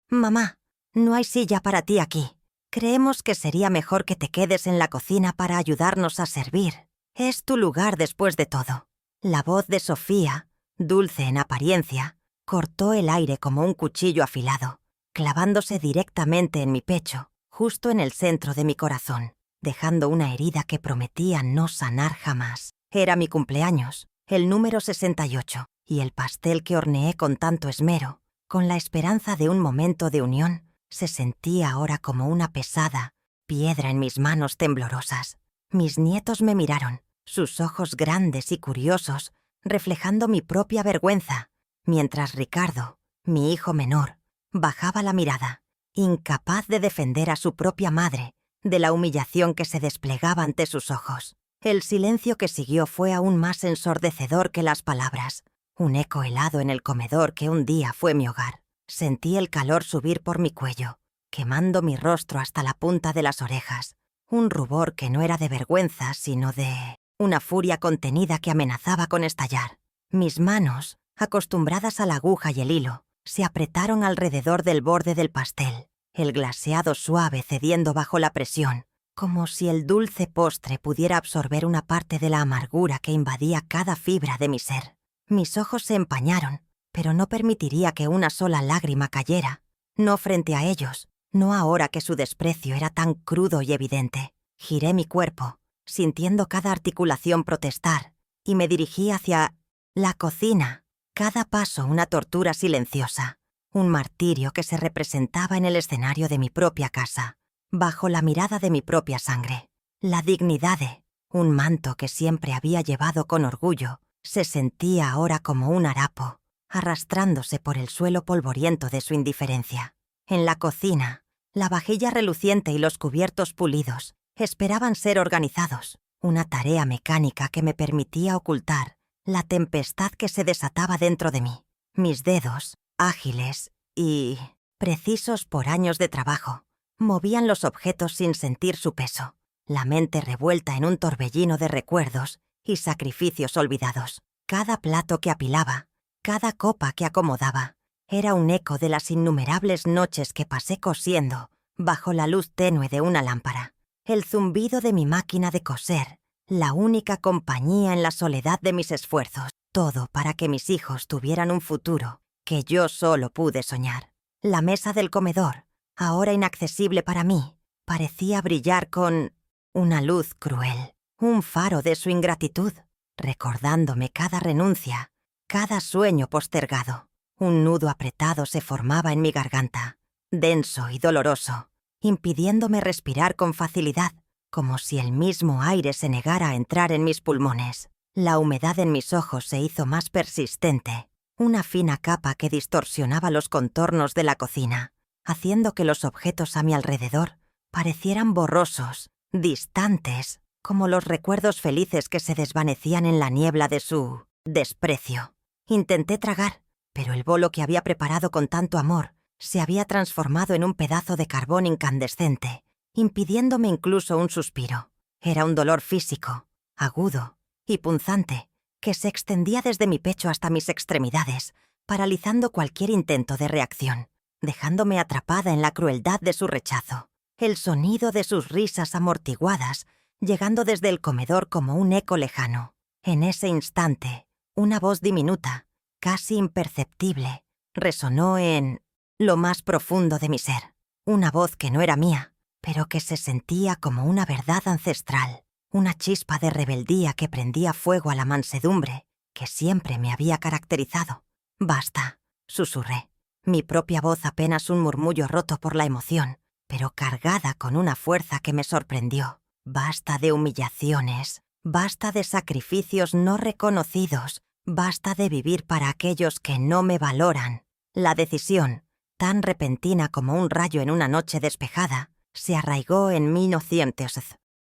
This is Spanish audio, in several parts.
Mamá, no hay silla para ti aquí. Creemos que sería mejor que te quedes en la cocina para ayudarnos a servir. Es tu lugar después de todo. La voz de Sofía, dulce en apariencia, cortó el aire como un cuchillo afilado, clavándose directamente en mi pecho, justo en el centro de mi corazón, dejando una herida que prometía no sanar jamás. Era mi cumpleaños, el número 68, y el pastel que horneé con tanto esmero, con la esperanza de un momento de unión, se sentía ahora como una pesada piedra en mis manos temblorosas. Mis nietos me miraron, sus ojos grandes y curiosos, reflejando mi propia vergüenza, mientras Ricardo, mi hijo menor, bajaba la mirada, incapaz de defender a su propia madre de la humillación que se desplegaba ante sus ojos. El silencio que siguió fue aún más ensordecedor que las palabras, un eco helado en el comedor que un día fue mi hogar. Sentí el calor subir por mi cuello, quemando mi rostro hasta la punta de las orejas, un rubor que no era de vergüenza, sino de una furia contenida que amenazaba con estallar. Mis manos, acostumbradas a la aguja y el hilo, se apretaron alrededor del borde del pastel, el glaseado suave cediendo bajo la presión, como si el dulce postre pudiera absorber una parte de la amargura que invadía cada fibra de mi ser. Mis ojos se empañaron, pero no permitiría que una sola lágrima cayera, no frente a ellos, no ahora que su desprecio era tan crudo y evidente. Giré mi cuerpo, sintiendo cada articulación protestar, y me dirigí hacia la cocina, cada paso una tortura silenciosa, un martirio que se representaba en el escenario de mi propia casa, bajo la mirada de mi propia sangre. La dignidad de un manto que siempre había llevado con orgullo se sentía ahora como un harapo, arrastrándose por el suelo polvoriento de su indiferencia. En la cocina, la vajilla reluciente y los cubiertos pulidos esperaban ser organizados, una tarea mecánica que me permitía ocultar la tempestad que se desataba dentro de mí. Mis dedos, ágiles y precisos por años de trabajo, movían los objetos sin sentir su peso, la mente revuelta en un torbellino de recuerdos y sacrificios olvidados. Cada plato que apilaba, cada copa que acomodaba, era un eco de las innumerables noches que pasé cosiendo bajo la luz tenue de una lámpara. El zumbido de mi máquina de coser, la única compañía en la soledad de mis esfuerzos, todo para que mis hijos tuvieran un futuro que yo solo pude soñar. La mesa del comedor, ahora inaccesible para mí, parecía brillar con una luz cruel, un faro de su ingratitud, recordándome cada renuncia, cada sueño postergado. Un nudo apretado se formaba en mi garganta, denso y doloroso, impidiéndome respirar con facilidad, como si el mismo aire se negara a entrar en mis pulmones. La humedad en mis ojos se hizo más persistente, una fina capa que distorsionaba los contornos de la cocina, haciendo que los objetos a mi alrededor parecieran borrosos, distantes, como los recuerdos felices que se desvanecían en la niebla de su desprecio. Intenté tragar, pero el bolo que había preparado con tanto amor se había transformado en un pedazo de carbón incandescente, impidiéndome incluso un suspiro. Era un dolor físico, agudo y punzante, que se extendía desde mi pecho hasta mis extremidades, paralizando cualquier intento de reacción, dejándome atrapada en la crueldad de su rechazo. El sonido de sus risas amortiguadas, llegando desde el comedor como un eco lejano. En ese instante, una voz diminuta, casi imperceptible, resonó en lo más profundo de mi ser. Una voz que no era mía, pero que se sentía como una verdad ancestral, una chispa de rebeldía que prendía fuego a la mansedumbre que siempre me había caracterizado. «Basta», susurré, mi propia voz apenas un murmullo roto por la emoción, pero cargada con una fuerza que me sorprendió. «Basta de humillaciones, basta de sacrificios no reconocidos, basta de vivir para aquellos que no me valoran». La decisión, tan repentina como un rayo en una noche despejada, se arraigó en mi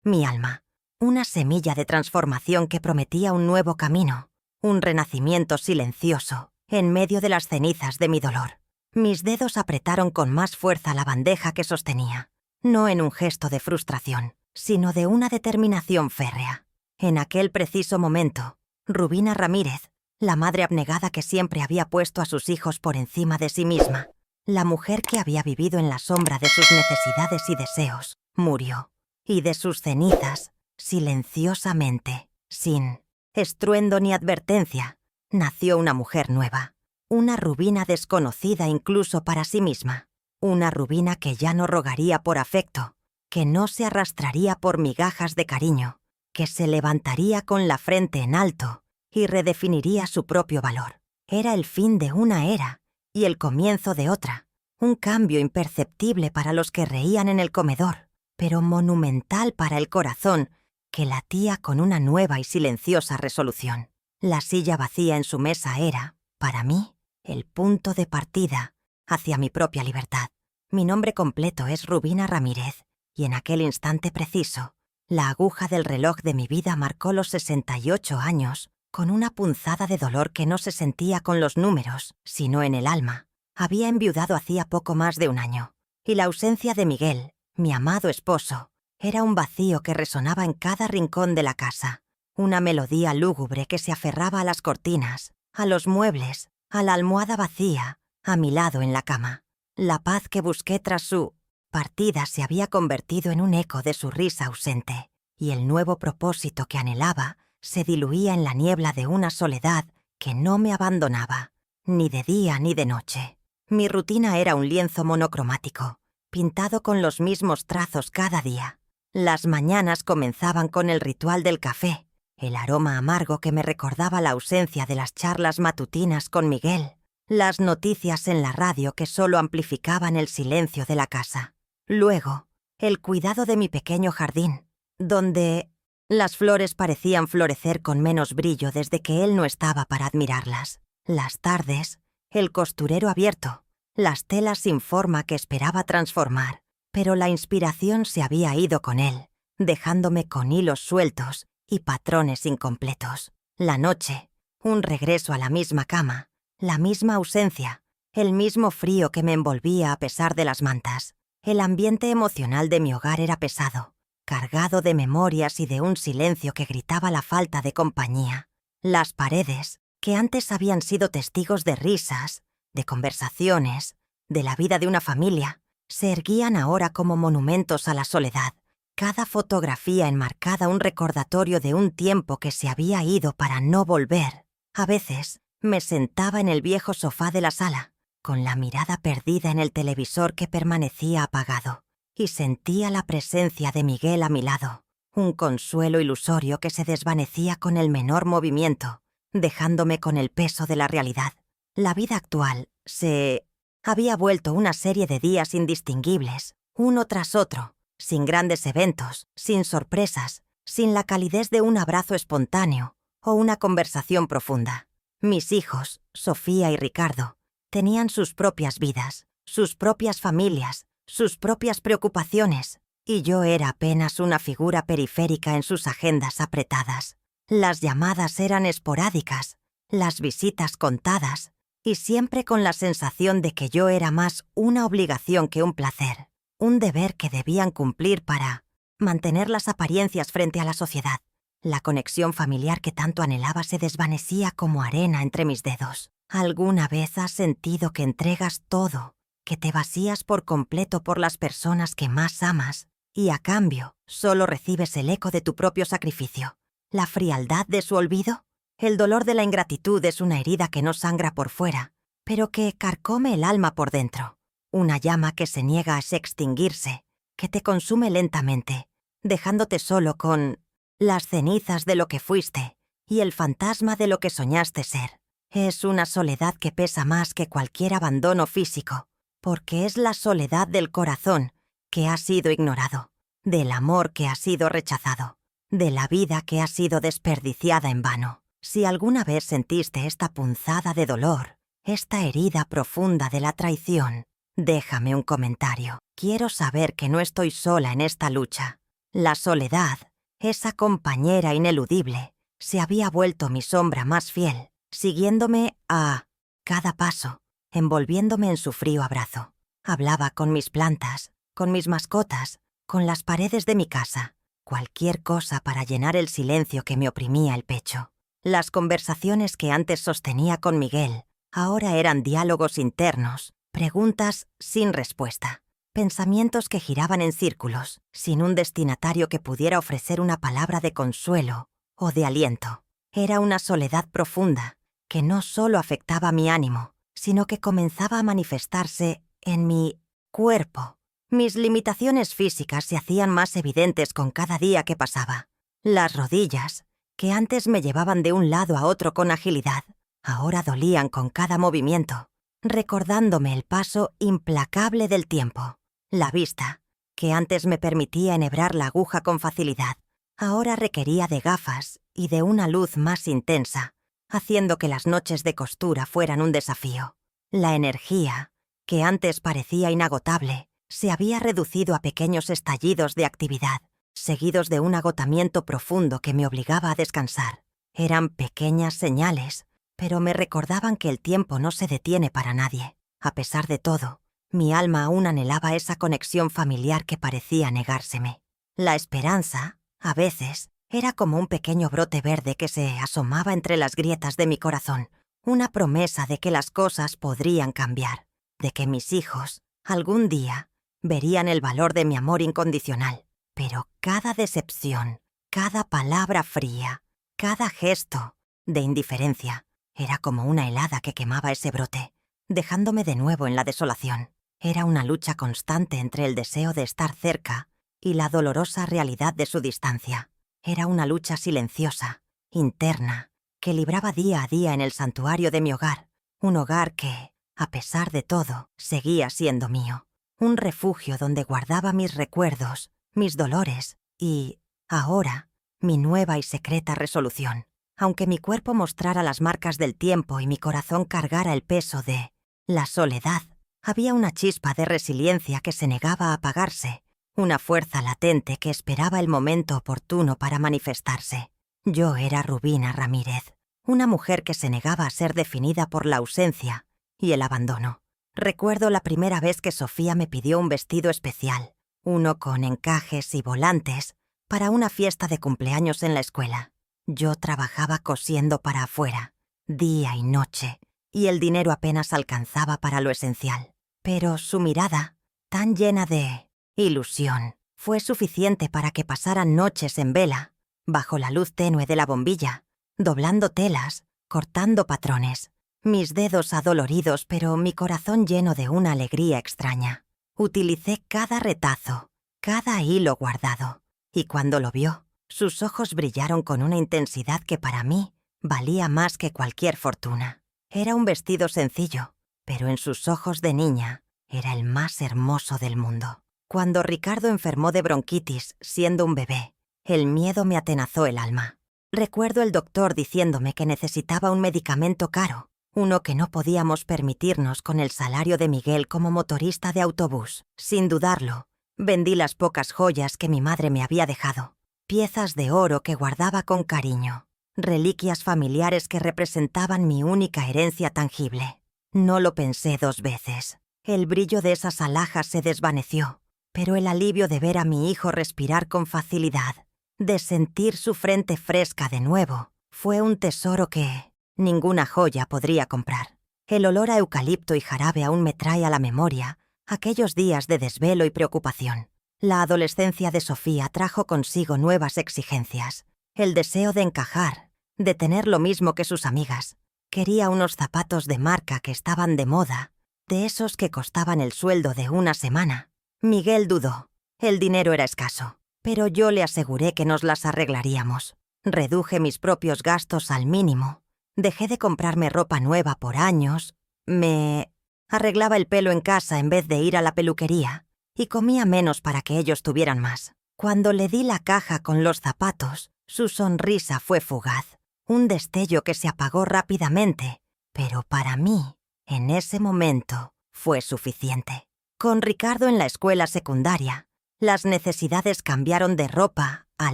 mi alma, una semilla de transformación que prometía un nuevo camino, un renacimiento silencioso en medio de las cenizas de mi dolor. Mis dedos apretaron con más fuerza la bandeja que sostenía, no en un gesto de frustración, sino de una determinación férrea. En aquel preciso momento, Rubina Ramírez, la madre abnegada que siempre había puesto a sus hijos por encima de sí misma, La mujer que había vivido en la sombra de sus necesidades y deseos murió, y de sus cenizas, silenciosamente, sin estruendo ni advertencia, nació una mujer nueva, una Rubina desconocida incluso para sí misma, una Rubina que ya no rogaría por afecto, que no se arrastraría por migajas de cariño, que se levantaría con la frente en alto y redefiniría su propio valor. Era el fin de una era y el comienzo de otra, un cambio imperceptible para los que reían en el comedor, pero monumental para el corazón que latía con una nueva y silenciosa resolución. La silla vacía en su mesa era, para mí, el punto de partida hacia mi propia libertad. Mi nombre completo es Rubina Ramírez, y en aquel instante preciso, la aguja del reloj de mi vida marcó los 68 años, con una punzada de dolor que no se sentía con los números, sino en el alma. Había enviudado hacía poco más de un año, y la ausencia de Miguel, mi amado esposo, era un vacío que resonaba en cada rincón de la casa, una melodía lúgubre que se aferraba a las cortinas, a los muebles, a la almohada vacía, a mi lado en la cama. La paz que busqué tras su partida se había convertido en un eco de su risa ausente, y el nuevo propósito que anhelaba se diluía en la niebla de una soledad que no me abandonaba, ni de día ni de noche. Mi rutina era un lienzo monocromático, pintado con los mismos trazos cada día. Las mañanas comenzaban con el ritual del café, el aroma amargo que me recordaba la ausencia de las charlas matutinas con Miguel, las noticias en la radio que solo amplificaban el silencio de la casa. Luego, el cuidado de mi pequeño jardín, donde las flores parecían florecer con menos brillo desde que él no estaba para admirarlas. Las tardes, el costurero abierto, las telas sin forma que esperaba transformar, pero la inspiración se había ido con él, dejándome con hilos sueltos y patrones incompletos. La noche, un regreso a la misma cama, la misma ausencia, el mismo frío que me envolvía a pesar de las mantas. El ambiente emocional de mi hogar era pesado, cargado de memorias y de un silencio que gritaba la falta de compañía. Las paredes, que antes habían sido testigos de risas, de conversaciones, de la vida de una familia, se erguían ahora como monumentos a la soledad, cada fotografía enmarcada un recordatorio de un tiempo que se había ido para no volver. A veces me sentaba en el viejo sofá de la sala, con la mirada perdida en el televisor que permanecía apagado, y sentía la presencia de Miguel a mi lado, un consuelo ilusorio que se desvanecía con el menor movimiento, dejándome con el peso de la realidad. La vida actual se había vuelto una serie de días indistinguibles, uno tras otro, sin grandes eventos, sin sorpresas, sin la calidez de un abrazo espontáneo o una conversación profunda. Mis hijos, Sofía y Ricardo, tenían sus propias vidas, sus propias familias, sus propias preocupaciones, y yo era apenas una figura periférica en sus agendas apretadas. Las llamadas eran esporádicas, las visitas contadas, y siempre con la sensación de que yo era más una obligación que un placer, un deber que debían cumplir para mantener las apariencias frente a la sociedad. La conexión familiar que tanto anhelaba se desvanecía como arena entre mis dedos. ¿Alguna vez has sentido que entregas todo, que te vacías por completo por las personas que más amas, y a cambio solo recibes el eco de tu propio sacrificio? ¿La frialdad de su olvido? El dolor de la ingratitud es una herida que no sangra por fuera, pero que carcome el alma por dentro. Una llama que se niega a extinguirse, que te consume lentamente, dejándote solo con las cenizas de lo que fuiste y el fantasma de lo que soñaste ser. Es una soledad que pesa más que cualquier abandono físico, porque es la soledad del corazón que ha sido ignorado, del amor que ha sido rechazado, de la vida que ha sido desperdiciada en vano. Si alguna vez sentiste esta punzada de dolor, esta herida profunda de la traición, déjame un comentario. Quiero saber que no estoy sola en esta lucha. La soledad, esa compañera ineludible, se había vuelto mi sombra más fiel, siguiéndome a cada paso, envolviéndome en su frío abrazo. Hablaba con mis plantas, con mis mascotas, con las paredes de mi casa, cualquier cosa para llenar el silencio que me oprimía el pecho. Las conversaciones que antes sostenía con Miguel ahora eran diálogos internos, Preguntas sin respuesta. Pensamientos que giraban en círculos, sin un destinatario que pudiera ofrecer una palabra de consuelo o de aliento. Era una soledad profunda, que no solo afectaba mi ánimo, sino que comenzaba a manifestarse en mi cuerpo. Mis limitaciones físicas se hacían más evidentes con cada día que pasaba. Las rodillas, que antes me llevaban de un lado a otro con agilidad, ahora dolían con cada movimiento, recordándome el paso implacable del tiempo. La vista, que antes me permitía enhebrar la aguja con facilidad, ahora requería de gafas y de una luz más intensa, haciendo que las noches de costura fueran un desafío. La energía, que antes parecía inagotable, se había reducido a pequeños estallidos de actividad, seguidos de un agotamiento profundo que me obligaba a descansar. Eran pequeñas señales, pero me recordaban que el tiempo no se detiene para nadie. A pesar de todo, mi alma aún anhelaba esa conexión familiar que parecía negárseme. La esperanza, a veces, era como un pequeño brote verde que se asomaba entre las grietas de mi corazón, una promesa de que las cosas podrían cambiar, de que mis hijos, algún día, verían el valor de mi amor incondicional. Pero cada decepción, cada palabra fría, cada gesto de indiferencia, era como una helada que quemaba ese brote, dejándome de nuevo en la desolación. Era una lucha constante entre el deseo de estar cerca y la dolorosa realidad de su distancia. Era una lucha silenciosa, interna, que libraba día a día en el santuario de mi hogar, un hogar que, a pesar de todo, seguía siendo mío, un refugio donde guardaba mis recuerdos, mis dolores y, ahora, mi nueva y secreta resolución. Aunque mi cuerpo mostrara las marcas del tiempo y mi corazón cargara el peso de la soledad, había una chispa de resiliencia que se negaba a apagarse, una fuerza latente que esperaba el momento oportuno para manifestarse. Yo era Rubina Ramírez, una mujer que se negaba a ser definida por la ausencia y el abandono. Recuerdo la primera vez que Sofía me pidió un vestido especial, uno con encajes y volantes, para una fiesta de cumpleaños en la escuela. Yo trabajaba cosiendo para afuera, día y noche, y el dinero apenas alcanzaba para lo esencial. Pero su mirada, tan llena de ilusión, fue suficiente para que pasaran noches en vela, bajo la luz tenue de la bombilla, doblando telas, cortando patrones, mis dedos adoloridos pero mi corazón lleno de una alegría extraña. Utilicé cada retazo, cada hilo guardado, y cuando lo vio, sus ojos brillaron con una intensidad que para mí valía más que cualquier fortuna. Era un vestido sencillo, pero en sus ojos de niña era el más hermoso del mundo. Cuando Ricardo enfermó de bronquitis siendo un bebé, el miedo me atenazó el alma. Recuerdo el doctor diciéndome que necesitaba un medicamento caro, uno que no podíamos permitirnos con el salario de Miguel como motorista de autobús. Sin dudarlo, vendí las pocas joyas que mi madre me había dejado, piezas de oro que guardaba con cariño, reliquias familiares que representaban mi única herencia tangible. No lo pensé dos veces. El brillo de esas alhajas se desvaneció, pero el alivio de ver a mi hijo respirar con facilidad, de sentir su frente fresca de nuevo, fue un tesoro que ninguna joya podría comprar. El olor a eucalipto y jarabe aún me trae a la memoria aquellos días de desvelo y preocupación. La adolescencia de Sofía trajo consigo nuevas exigencias, el deseo de encajar, de tener lo mismo que sus amigas. Quería unos zapatos de marca que estaban de moda, de esos que costaban el sueldo de una semana. Miguel dudó. El dinero era escaso, pero yo le aseguré que nos las arreglaríamos. Reduje mis propios gastos al mínimo. Dejé de comprarme ropa nueva por años. Me arreglaba el pelo en casa en vez de ir a la peluquería, y comía menos para que ellos tuvieran más. Cuando le di la caja con los zapatos, su sonrisa fue fugaz, un destello que se apagó rápidamente, pero para mí, en ese momento, fue suficiente. Con Ricardo en la escuela secundaria, las necesidades cambiaron de ropa a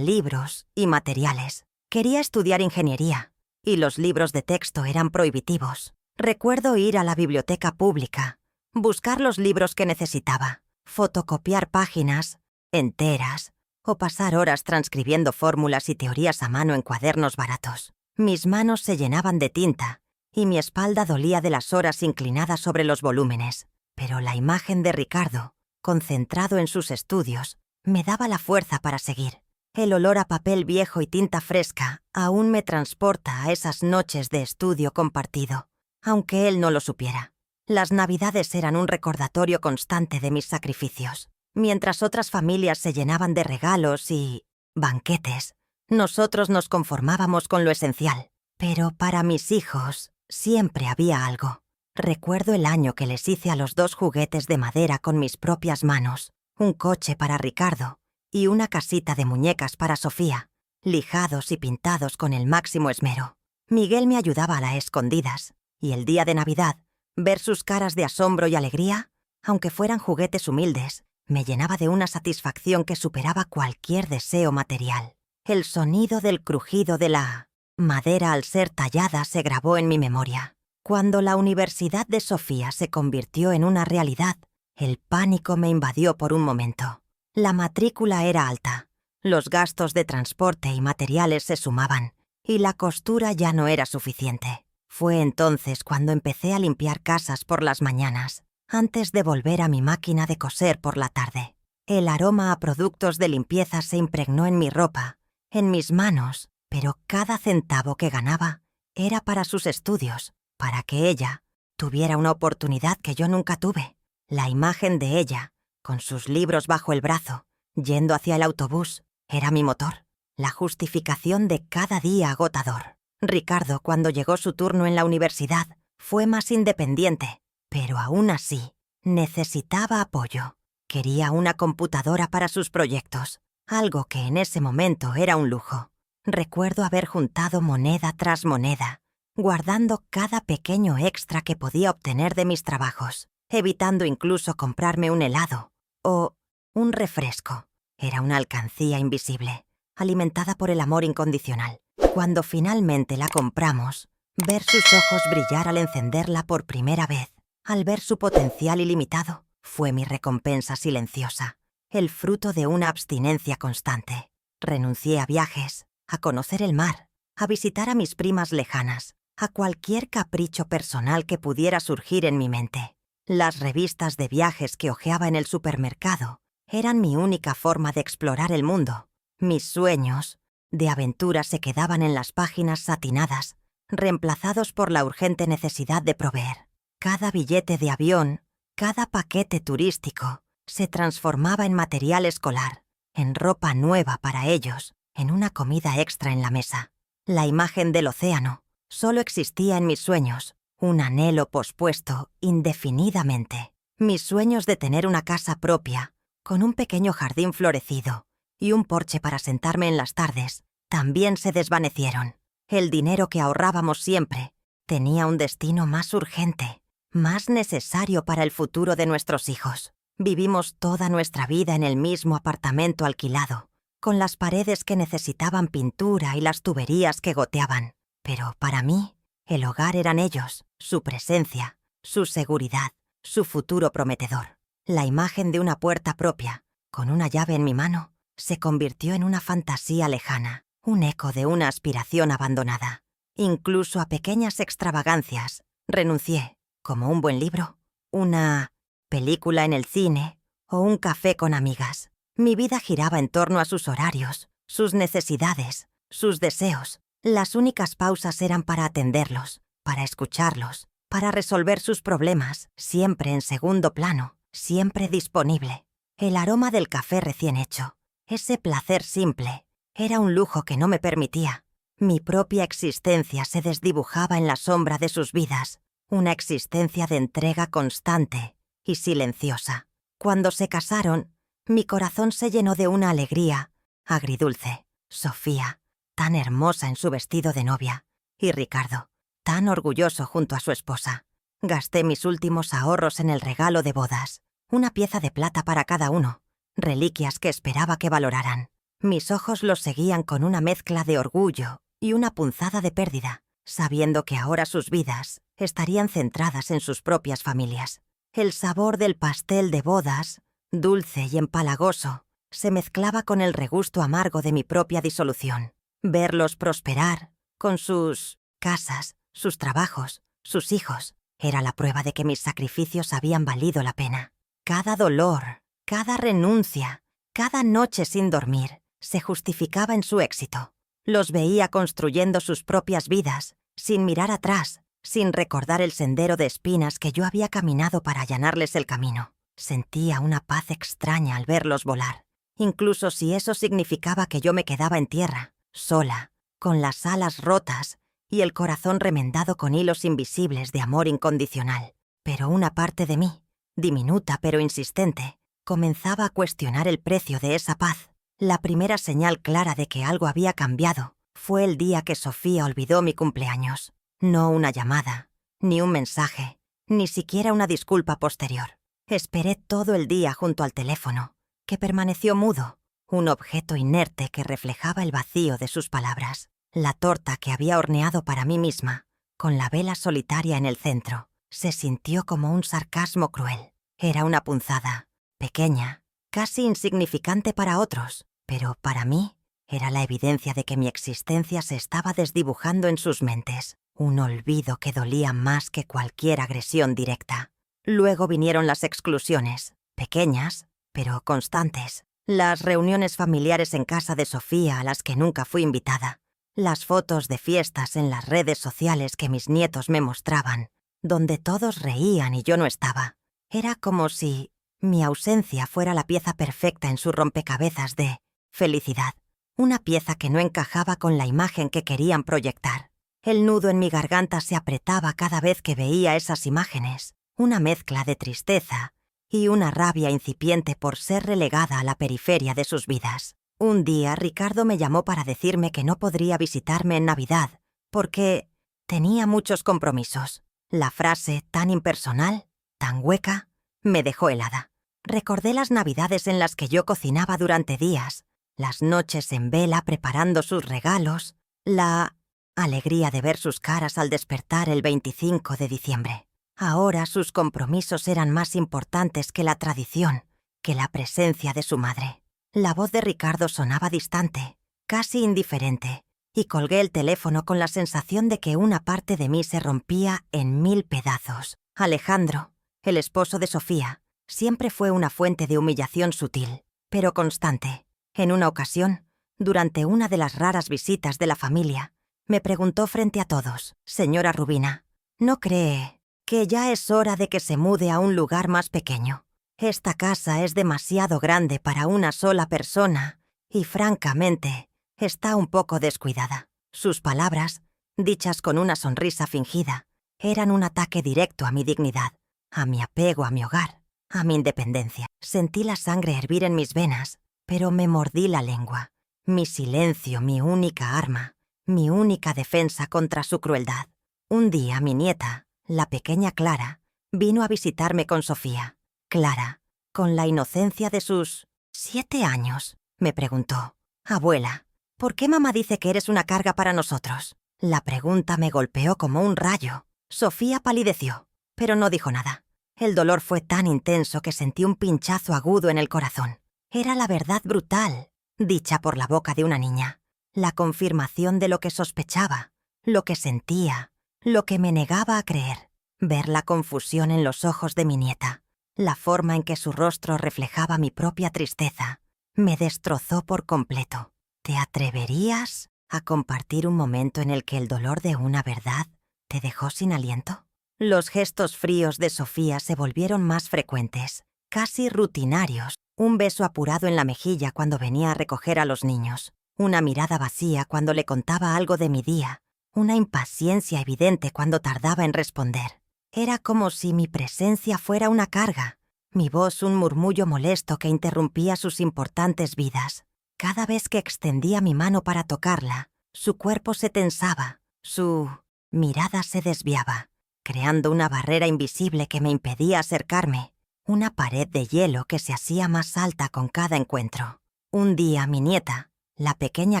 libros y materiales. Quería estudiar ingeniería, y los libros de texto eran prohibitivos. Recuerdo ir a la biblioteca pública, buscar los libros que necesitaba, fotocopiar páginas enteras o pasar horas transcribiendo fórmulas y teorías a mano en cuadernos baratos. Mis manos se llenaban de tinta y mi espalda dolía de las horas inclinadas sobre los volúmenes. pero la imagen de Ricardo, concentrado en sus estudios, me daba la fuerza para seguir. El olor a papel viejo y tinta fresca aún me transporta a esas noches de estudio compartido, aunque él no lo supiera. Las Navidades eran un recordatorio constante de mis sacrificios. Mientras otras familias se llenaban de regalos y banquetes, nosotros nos conformábamos con lo esencial. Pero para mis hijos siempre había algo. Recuerdo el año que les hice a los 2 juguetes de madera con mis propias manos, un coche para Ricardo y una casita de muñecas para Sofía, lijados y pintados con el máximo esmero. Miguel me ayudaba a las escondidas, y el día de Navidad, ver sus caras de asombro y alegría, aunque fueran juguetes humildes, me llenaba de una satisfacción que superaba cualquier deseo material. El sonido del crujido de la madera al ser tallada se grabó en mi memoria. Cuando la Universidad de Sofía se convirtió en una realidad, el pánico me invadió por un momento. La matrícula era alta, los gastos de transporte y materiales se sumaban, y la costura ya no era suficiente. Fue entonces cuando empecé a limpiar casas por las mañanas, antes de volver a mi máquina de coser por la tarde. El aroma a productos de limpieza se impregnó en mi ropa, en mis manos, pero cada centavo que ganaba era para sus estudios, para que ella tuviera una oportunidad que yo nunca tuve. La imagen de ella, con sus libros bajo el brazo, yendo hacia el autobús, era mi motor, la justificación de cada día agotador. Ricardo, cuando llegó su turno en la universidad, fue más independiente, pero aún así necesitaba apoyo. Quería una computadora para sus proyectos, algo que en ese momento era un lujo. Recuerdo haber juntado moneda tras moneda, guardando cada pequeño extra que podía obtener de mis trabajos, evitando incluso comprarme un helado o un refresco. Era una alcancía invisible, alimentada por el amor incondicional. Cuando finalmente la compramos, ver sus ojos brillar al encenderla por primera vez, al ver su potencial ilimitado, fue mi recompensa silenciosa, el fruto de una abstinencia constante. Renuncié a viajes, a conocer el mar, a visitar a mis primas lejanas, a cualquier capricho personal que pudiera surgir en mi mente. Las revistas de viajes que hojeaba en el supermercado eran mi única forma de explorar el mundo. Mis sueños de aventura se quedaban en las páginas satinadas, reemplazados por la urgente necesidad de proveer. Cada billete de avión, cada paquete turístico, se transformaba en material escolar, en ropa nueva para ellos, en una comida extra en la mesa. La imagen del océano solo existía en mis sueños, un anhelo pospuesto indefinidamente. Mis sueños de tener una casa propia, con un pequeño jardín florecido y un porche para sentarme en las tardes, también se desvanecieron. El dinero que ahorrábamos siempre tenía un destino más urgente, más necesario para el futuro de nuestros hijos. Vivimos toda nuestra vida en el mismo apartamento alquilado, con las paredes que necesitaban pintura y las tuberías que goteaban. Pero para mí, el hogar eran ellos, su presencia, su seguridad, su futuro prometedor. La imagen de una puerta propia, con una llave en mi mano, se convirtió en una fantasía lejana, un eco de una aspiración abandonada. Incluso a pequeñas extravagancias renuncié, como un buen libro, una película en el cine o un café con amigas. Mi vida giraba en torno a sus horarios, sus necesidades, sus deseos. Las únicas pausas eran para atenderlos, para escucharlos, para resolver sus problemas, siempre en segundo plano, siempre disponible. El aroma del café recién hecho, ese placer simple, era un lujo que no me permitía. Mi propia existencia se desdibujaba en la sombra de sus vidas, una existencia de entrega constante y silenciosa. Cuando se casaron, mi corazón se llenó de una alegría agridulce. Sofía, tan hermosa en su vestido de novia, y Ricardo, tan orgulloso junto a su esposa. Gasté mis últimos ahorros en el regalo de bodas, una pieza de plata para cada uno, reliquias que esperaba que valoraran. Mis ojos los seguían con una mezcla de orgullo y una punzada de pérdida, sabiendo que ahora sus vidas estarían centradas en sus propias familias. El sabor del pastel de bodas, dulce y empalagoso, se mezclaba con el regusto amargo de mi propia disolución. Verlos prosperar, con sus casas, sus trabajos, sus hijos, Era la prueba de que mis sacrificios habían valido la pena. Cada dolor, cada renuncia, cada noche sin dormir, se justificaba en su éxito. Los veía construyendo sus propias vidas, sin mirar atrás, sin recordar el sendero de espinas que yo había caminado para allanarles el camino. Sentía una paz extraña al verlos volar, incluso si eso significaba que yo me quedaba en tierra, sola, con las alas rotas y el corazón remendado con hilos invisibles de amor incondicional. Pero una parte de mí, diminuta pero insistente, comenzaba a cuestionar el precio de esa paz. La primera señal clara de que algo había cambiado fue el día que Sofía olvidó mi cumpleaños. No una llamada, ni un mensaje, ni siquiera una disculpa posterior. Esperé todo el día junto al teléfono, que permaneció mudo, un objeto inerte que reflejaba el vacío de sus palabras. La torta que había horneado para mí misma, con la vela solitaria en el centro, se sintió como un sarcasmo cruel. Era una punzada, pequeña, casi insignificante para otros, pero para mí era la evidencia de que mi existencia se estaba desdibujando en sus mentes, un olvido que dolía más que cualquier agresión directa. Luego vinieron las exclusiones, pequeñas, pero constantes, las reuniones familiares en casa de Sofía a las que nunca fui invitada, las fotos de fiestas en las redes sociales que mis nietos me mostraban, donde todos reían y yo no estaba. Era como si mi ausencia fuera la pieza perfecta en su rompecabezas de felicidad, una pieza que no encajaba con la imagen que querían proyectar. El nudo en mi garganta se apretaba cada vez que veía esas imágenes, una mezcla de tristeza y una rabia incipiente por ser relegada a la periferia de sus vidas. Un día Ricardo me llamó para decirme que no podría visitarme en Navidad porque tenía muchos compromisos. La frase tan impersonal, tan hueca, me dejó helada. Recordé las Navidades en las que yo cocinaba durante días, las noches en vela preparando sus regalos, la alegría de ver sus caras al despertar el 25 de diciembre. Ahora sus compromisos eran más importantes que la tradición, que la presencia de su madre. La voz de Ricardo sonaba distante, casi indiferente, y colgué el teléfono con la sensación de que una parte de mí se rompía en 1000 pedazos. Alejandro, el esposo de Sofía, siempre fue una fuente de humillación sutil, pero constante. En una ocasión, durante una de las raras visitas de la familia, me preguntó frente a todos: «Señora Rubina, ¿no cree que ya es hora de que se mude a un lugar más pequeño? Esta casa es demasiado grande para una sola persona y, francamente, está un poco descuidada». Sus palabras, dichas con una sonrisa fingida, eran un ataque directo a mi dignidad, a mi apego a mi hogar, a mi independencia. Sentí la sangre hervir en mis venas, pero me mordí la lengua. Mi silencio, mi única arma, mi única defensa contra su crueldad. Un día mi nieta, la pequeña Clara, vino a visitarme con Sofía. Clara, con la inocencia de sus 7 años, me preguntó: «Abuela, ¿por qué mamá dice que eres una carga para nosotros?». La pregunta me golpeó como un rayo. Sofía palideció, pero no dijo nada. El dolor fue tan intenso que sentí un pinchazo agudo en el corazón. Era la verdad brutal, dicha por la boca de una niña. La confirmación de lo que sospechaba, lo que sentía, lo que me negaba a creer. Ver la confusión en los ojos de mi nieta, la forma en que su rostro reflejaba mi propia tristeza, me destrozó por completo. ¿Te atreverías a compartir un momento en el que el dolor de una verdad te dejó sin aliento? Los gestos fríos de Sofía se volvieron más frecuentes, casi rutinarios. Un beso apurado en la mejilla cuando venía a recoger a los niños, una mirada vacía cuando le contaba algo de mi día, una impaciencia evidente cuando tardaba en responder. Era como si mi presencia fuera una carga, mi voz un murmullo molesto que interrumpía sus importantes vidas. Cada vez que extendía mi mano para tocarla, su cuerpo se tensaba, su mirada se desviaba, creando una barrera invisible que me impedía acercarme, una pared de hielo que se hacía más alta con cada encuentro. Un día mi nieta, la pequeña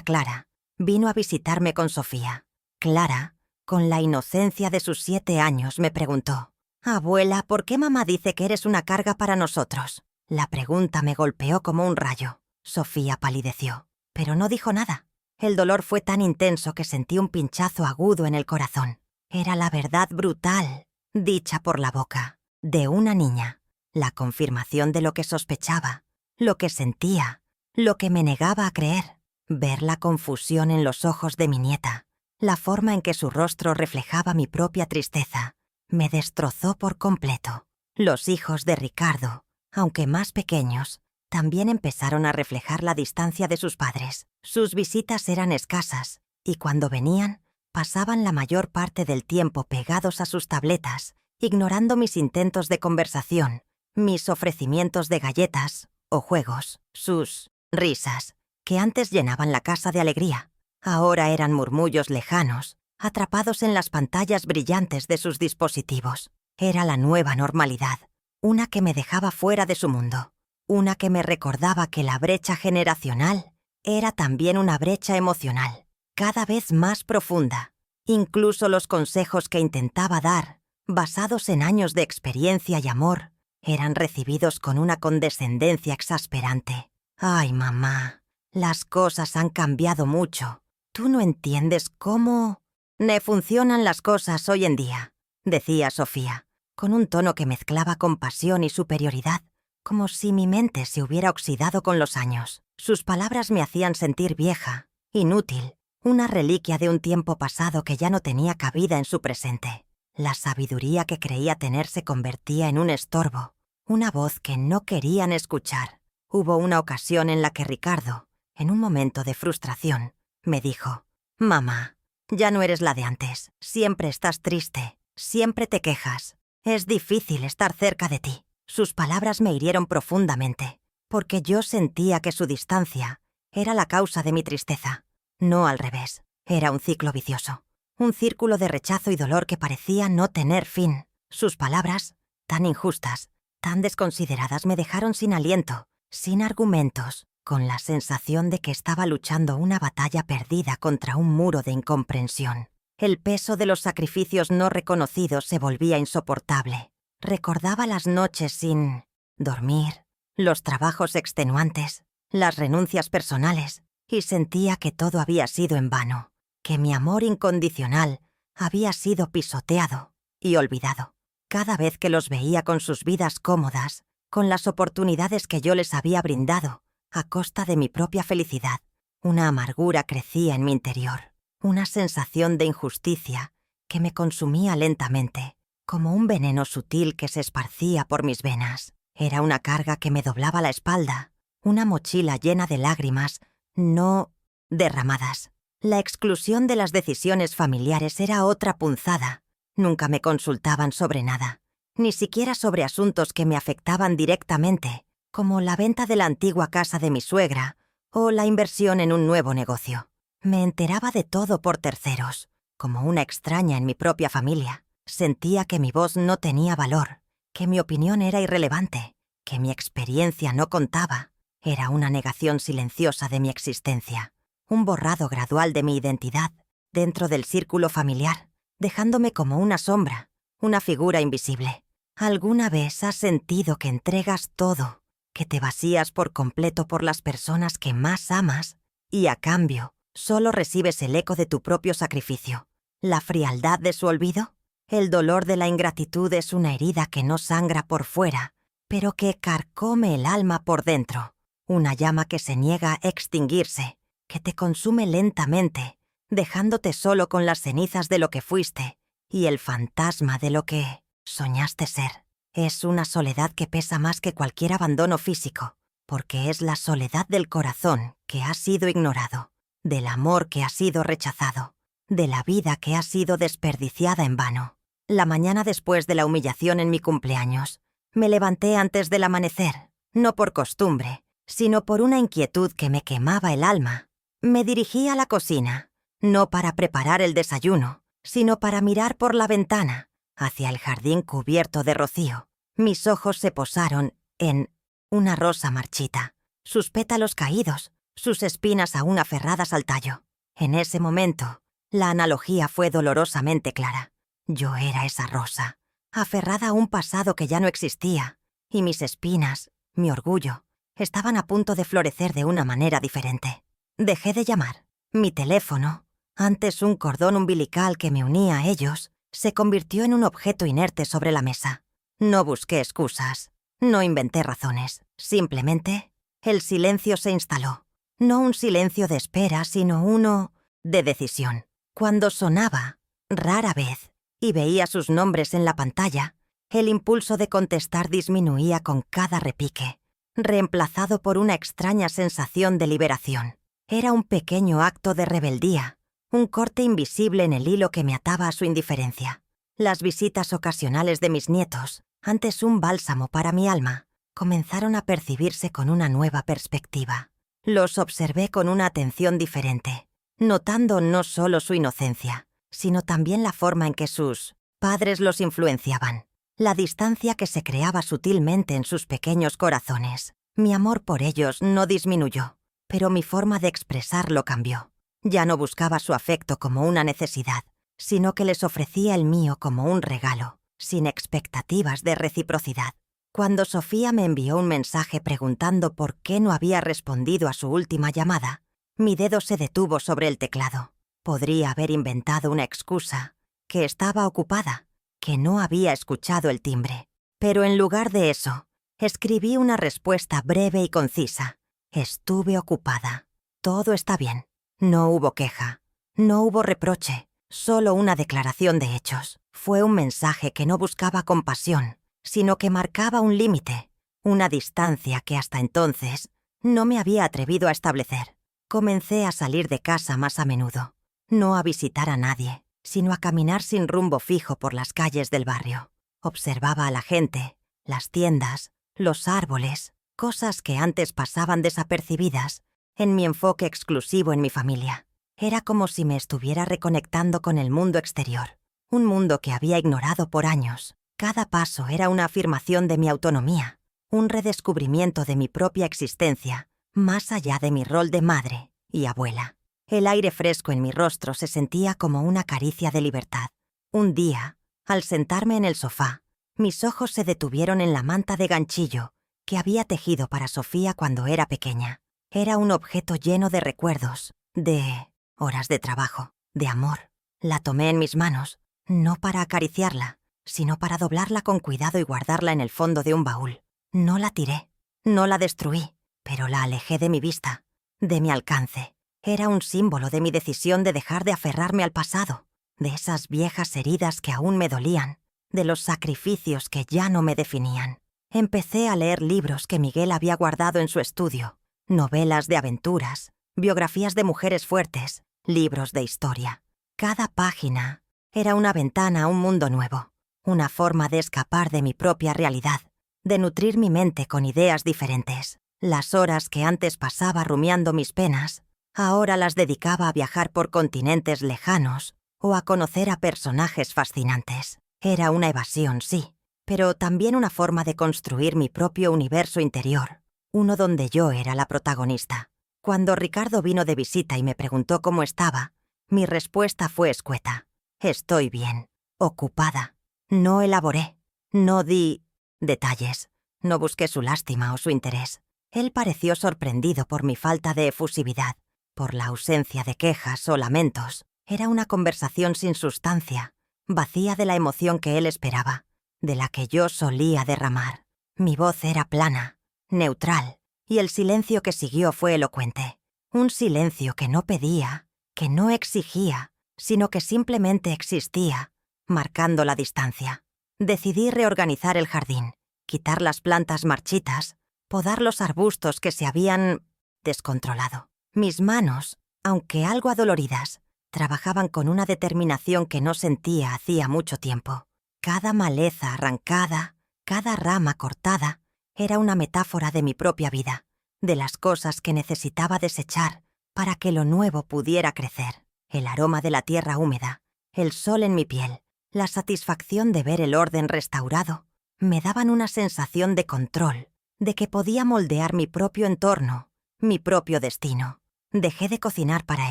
Clara, vino a visitarme con Sofía. Clara, con la inocencia de sus 7 años, me preguntó: «Abuela, ¿por qué mamá dice que eres una carga para nosotros?». La pregunta me golpeó como un rayo. Sofía palideció, pero no dijo nada. El dolor fue tan intenso que sentí un pinchazo agudo en el corazón. Era la verdad brutal, dicha por la boca, de una niña, la confirmación de lo que sospechaba, lo que sentía, lo que me negaba a creer, ver la confusión en los ojos de mi nieta, la forma en que su rostro reflejaba mi propia tristeza, me destrozó por completo. Los hijos de Ricardo, aunque más pequeños, también empezaron a reflejar la distancia de sus padres. Sus visitas eran escasas, y cuando venían, pasaban la mayor parte del tiempo pegados a sus tabletas, ignorando mis intentos de conversación, mis ofrecimientos de galletas o juegos, sus risas, que antes llenaban la casa de alegría. Ahora eran murmullos lejanos, atrapados en las pantallas brillantes de sus dispositivos. Era la nueva normalidad, una que me dejaba fuera de su mundo, una que me recordaba que la brecha generacional era también una brecha emocional, cada vez más profunda. Incluso los consejos que intentaba dar, basados en años de experiencia y amor, eran recibidos con una condescendencia exasperante. «Ay, mamá, las cosas han cambiado mucho. Tú no entiendes cómo me funcionan las cosas hoy en día», decía Sofía, con un tono que mezclaba compasión y superioridad, como si mi mente se hubiera oxidado con los años. Sus palabras me hacían sentir vieja, inútil, una reliquia de un tiempo pasado que ya no tenía cabida en su presente. La sabiduría que creía tener se convertía en un estorbo, una voz que no querían escuchar. Hubo una ocasión en la que Ricardo, en un momento de frustración, me dijo: «Mamá, ya no eres la de antes. Siempre estás triste, siempre te quejas. Es difícil estar cerca de ti». Sus palabras me hirieron profundamente, porque yo sentía que su distancia era la causa de mi tristeza. No al revés, era un ciclo vicioso, un círculo de rechazo y dolor que parecía no tener fin. Sus palabras, tan injustas, tan desconsideradas, me dejaron sin aliento, sin argumentos, con la sensación de que estaba luchando una batalla perdida contra un muro de incomprensión. El peso de los sacrificios no reconocidos se volvía insoportable. Recordaba las noches sin dormir, los trabajos extenuantes, las renuncias personales, y sentía que todo había sido en vano, que mi amor incondicional había sido pisoteado y olvidado. Cada vez que los veía con sus vidas cómodas, con las oportunidades que yo les había brindado, a costa de mi propia felicidad, una amargura crecía en mi interior, una sensación de injusticia que me consumía lentamente, como un veneno sutil que se esparcía por mis venas. Era una carga que me doblaba la espalda, una mochila llena de lágrimas no derramadas. La exclusión de las decisiones familiares era otra punzada. Nunca me consultaban sobre nada, ni siquiera sobre asuntos que me afectaban directamente, como la venta de la antigua casa de mi suegra o la inversión en un nuevo negocio. Me enteraba de todo por terceros, como una extraña en mi propia familia. Sentía que mi voz no tenía valor, que mi opinión era irrelevante, que mi experiencia no contaba. Era una negación silenciosa de mi existencia, un borrado gradual de mi identidad dentro del círculo familiar, dejándome como una sombra, una figura invisible. ¿Alguna vez has sentido que entregas todo, que te vacías por completo por las personas que más amas y a cambio solo recibes el eco de tu propio sacrificio? ¿La frialdad de su olvido? El dolor de la ingratitud es una herida que no sangra por fuera, pero que carcome el alma por dentro. Una llama que se niega a extinguirse, que te consume lentamente, dejándote solo con las cenizas de lo que fuiste y el fantasma de lo que soñaste ser. Es una soledad que pesa más que cualquier abandono físico, porque es la soledad del corazón que ha sido ignorado, del amor que ha sido rechazado, de la vida que ha sido desperdiciada en vano. La mañana después de la humillación en mi cumpleaños, me levanté antes del amanecer, no por costumbre, sino por una inquietud que me quemaba el alma. Me dirigí a la cocina, no para preparar el desayuno, sino para mirar por la ventana, hacia el jardín cubierto de rocío. Mis ojos se posaron en una rosa marchita, sus pétalos caídos, sus espinas aún aferradas al tallo. En ese momento, la analogía fue dolorosamente clara. Yo era esa rosa, aferrada a un pasado que ya no existía, y mis espinas, mi orgullo, estaban a punto de florecer de una manera diferente. Dejé de llamar. Mi teléfono, antes un cordón umbilical que me unía a ellos, Se convirtió en un objeto inerte sobre la mesa. No busqué excusas, no inventé razones. Simplemente, el silencio se instaló. No un silencio de espera, sino uno de decisión. Cuando sonaba, rara vez, y veía sus nombres en la pantalla, el impulso de contestar disminuía con cada repique, reemplazado por una extraña sensación de liberación. Era un pequeño acto de rebeldía, un corte invisible en el hilo que me ataba a su indiferencia. Las visitas ocasionales de mis nietos, antes un bálsamo para mi alma, comenzaron a percibirse con una nueva perspectiva. Los observé con una atención diferente, notando no solo su inocencia, sino también la forma en que sus padres los influenciaban, la distancia que se creaba sutilmente en sus pequeños corazones. Mi amor por ellos no disminuyó, pero mi forma de expresarlo cambió. Ya no buscaba su afecto como una necesidad, sino que les ofrecía el mío como un regalo, sin expectativas de reciprocidad. Cuando Sofía me envió un mensaje preguntando por qué no había respondido a su última llamada, mi dedo se detuvo sobre el teclado. Podría haber inventado una excusa, que estaba ocupada, que no había escuchado el timbre. Pero en lugar de eso, escribí una respuesta breve y concisa. Estuve ocupada. Todo está bien. No hubo queja, no hubo reproche, solo una declaración de hechos. Fue un mensaje que no buscaba compasión, sino que marcaba un límite, una distancia que hasta entonces no me había atrevido a establecer. Comencé a salir de casa más a menudo, no a visitar a nadie, sino a caminar sin rumbo fijo por las calles del barrio. Observaba a la gente, las tiendas, los árboles, cosas que antes pasaban desapercibidas en mi enfoque exclusivo en mi familia. Era como si me estuviera reconectando con el mundo exterior, un mundo que había ignorado por años. Cada paso era una afirmación de mi autonomía, un redescubrimiento de mi propia existencia, más allá de mi rol de madre y abuela. El aire fresco en mi rostro se sentía como una caricia de libertad. Un día, al sentarme en el sofá, mis ojos se detuvieron en la manta de ganchillo que había tejido para Sofía cuando era pequeña. Era un objeto lleno de recuerdos, de horas de trabajo, de amor. La tomé en mis manos, no para acariciarla, sino para doblarla con cuidado y guardarla en el fondo de un baúl. No la tiré, no la destruí, pero la alejé de mi vista, de mi alcance. Era un símbolo de mi decisión de dejar de aferrarme al pasado, de esas viejas heridas que aún me dolían, de los sacrificios que ya no me definían. Empecé a leer libros que Miguel había guardado en su estudio, novelas de aventuras, biografías de mujeres fuertes, libros de historia. Cada página era una ventana a un mundo nuevo, una forma de escapar de mi propia realidad, de nutrir mi mente con ideas diferentes. Las horas que antes pasaba rumiando mis penas, ahora las dedicaba a viajar por continentes lejanos o a conocer a personajes fascinantes. Era una evasión, sí, pero también una forma de construir mi propio universo interior, uno donde yo era la protagonista. Cuando Ricardo vino de visita y me preguntó cómo estaba, mi respuesta fue escueta. Estoy bien, ocupada. No elaboré, no di detalles, no busqué su lástima o su interés. Él pareció sorprendido por mi falta de efusividad, por la ausencia de quejas o lamentos. Era una conversación sin sustancia, vacía de la emoción que él esperaba, de la que yo solía derramar. Mi voz era plana, neutral, y el silencio que siguió fue elocuente. Un silencio que no pedía, que no exigía, sino que simplemente existía, marcando la distancia. Decidí reorganizar el jardín, quitar las plantas marchitas, podar los arbustos que se habían descontrolado. Mis manos, aunque algo adoloridas, trabajaban con una determinación que no sentía hacía mucho tiempo. Cada maleza arrancada, cada rama cortada, era una metáfora de mi propia vida, de las cosas que necesitaba desechar para que lo nuevo pudiera crecer. El aroma de la tierra húmeda, el sol en mi piel, la satisfacción de ver el orden restaurado, me daban una sensación de control, de que podía moldear mi propio entorno, mi propio destino. Dejé de cocinar para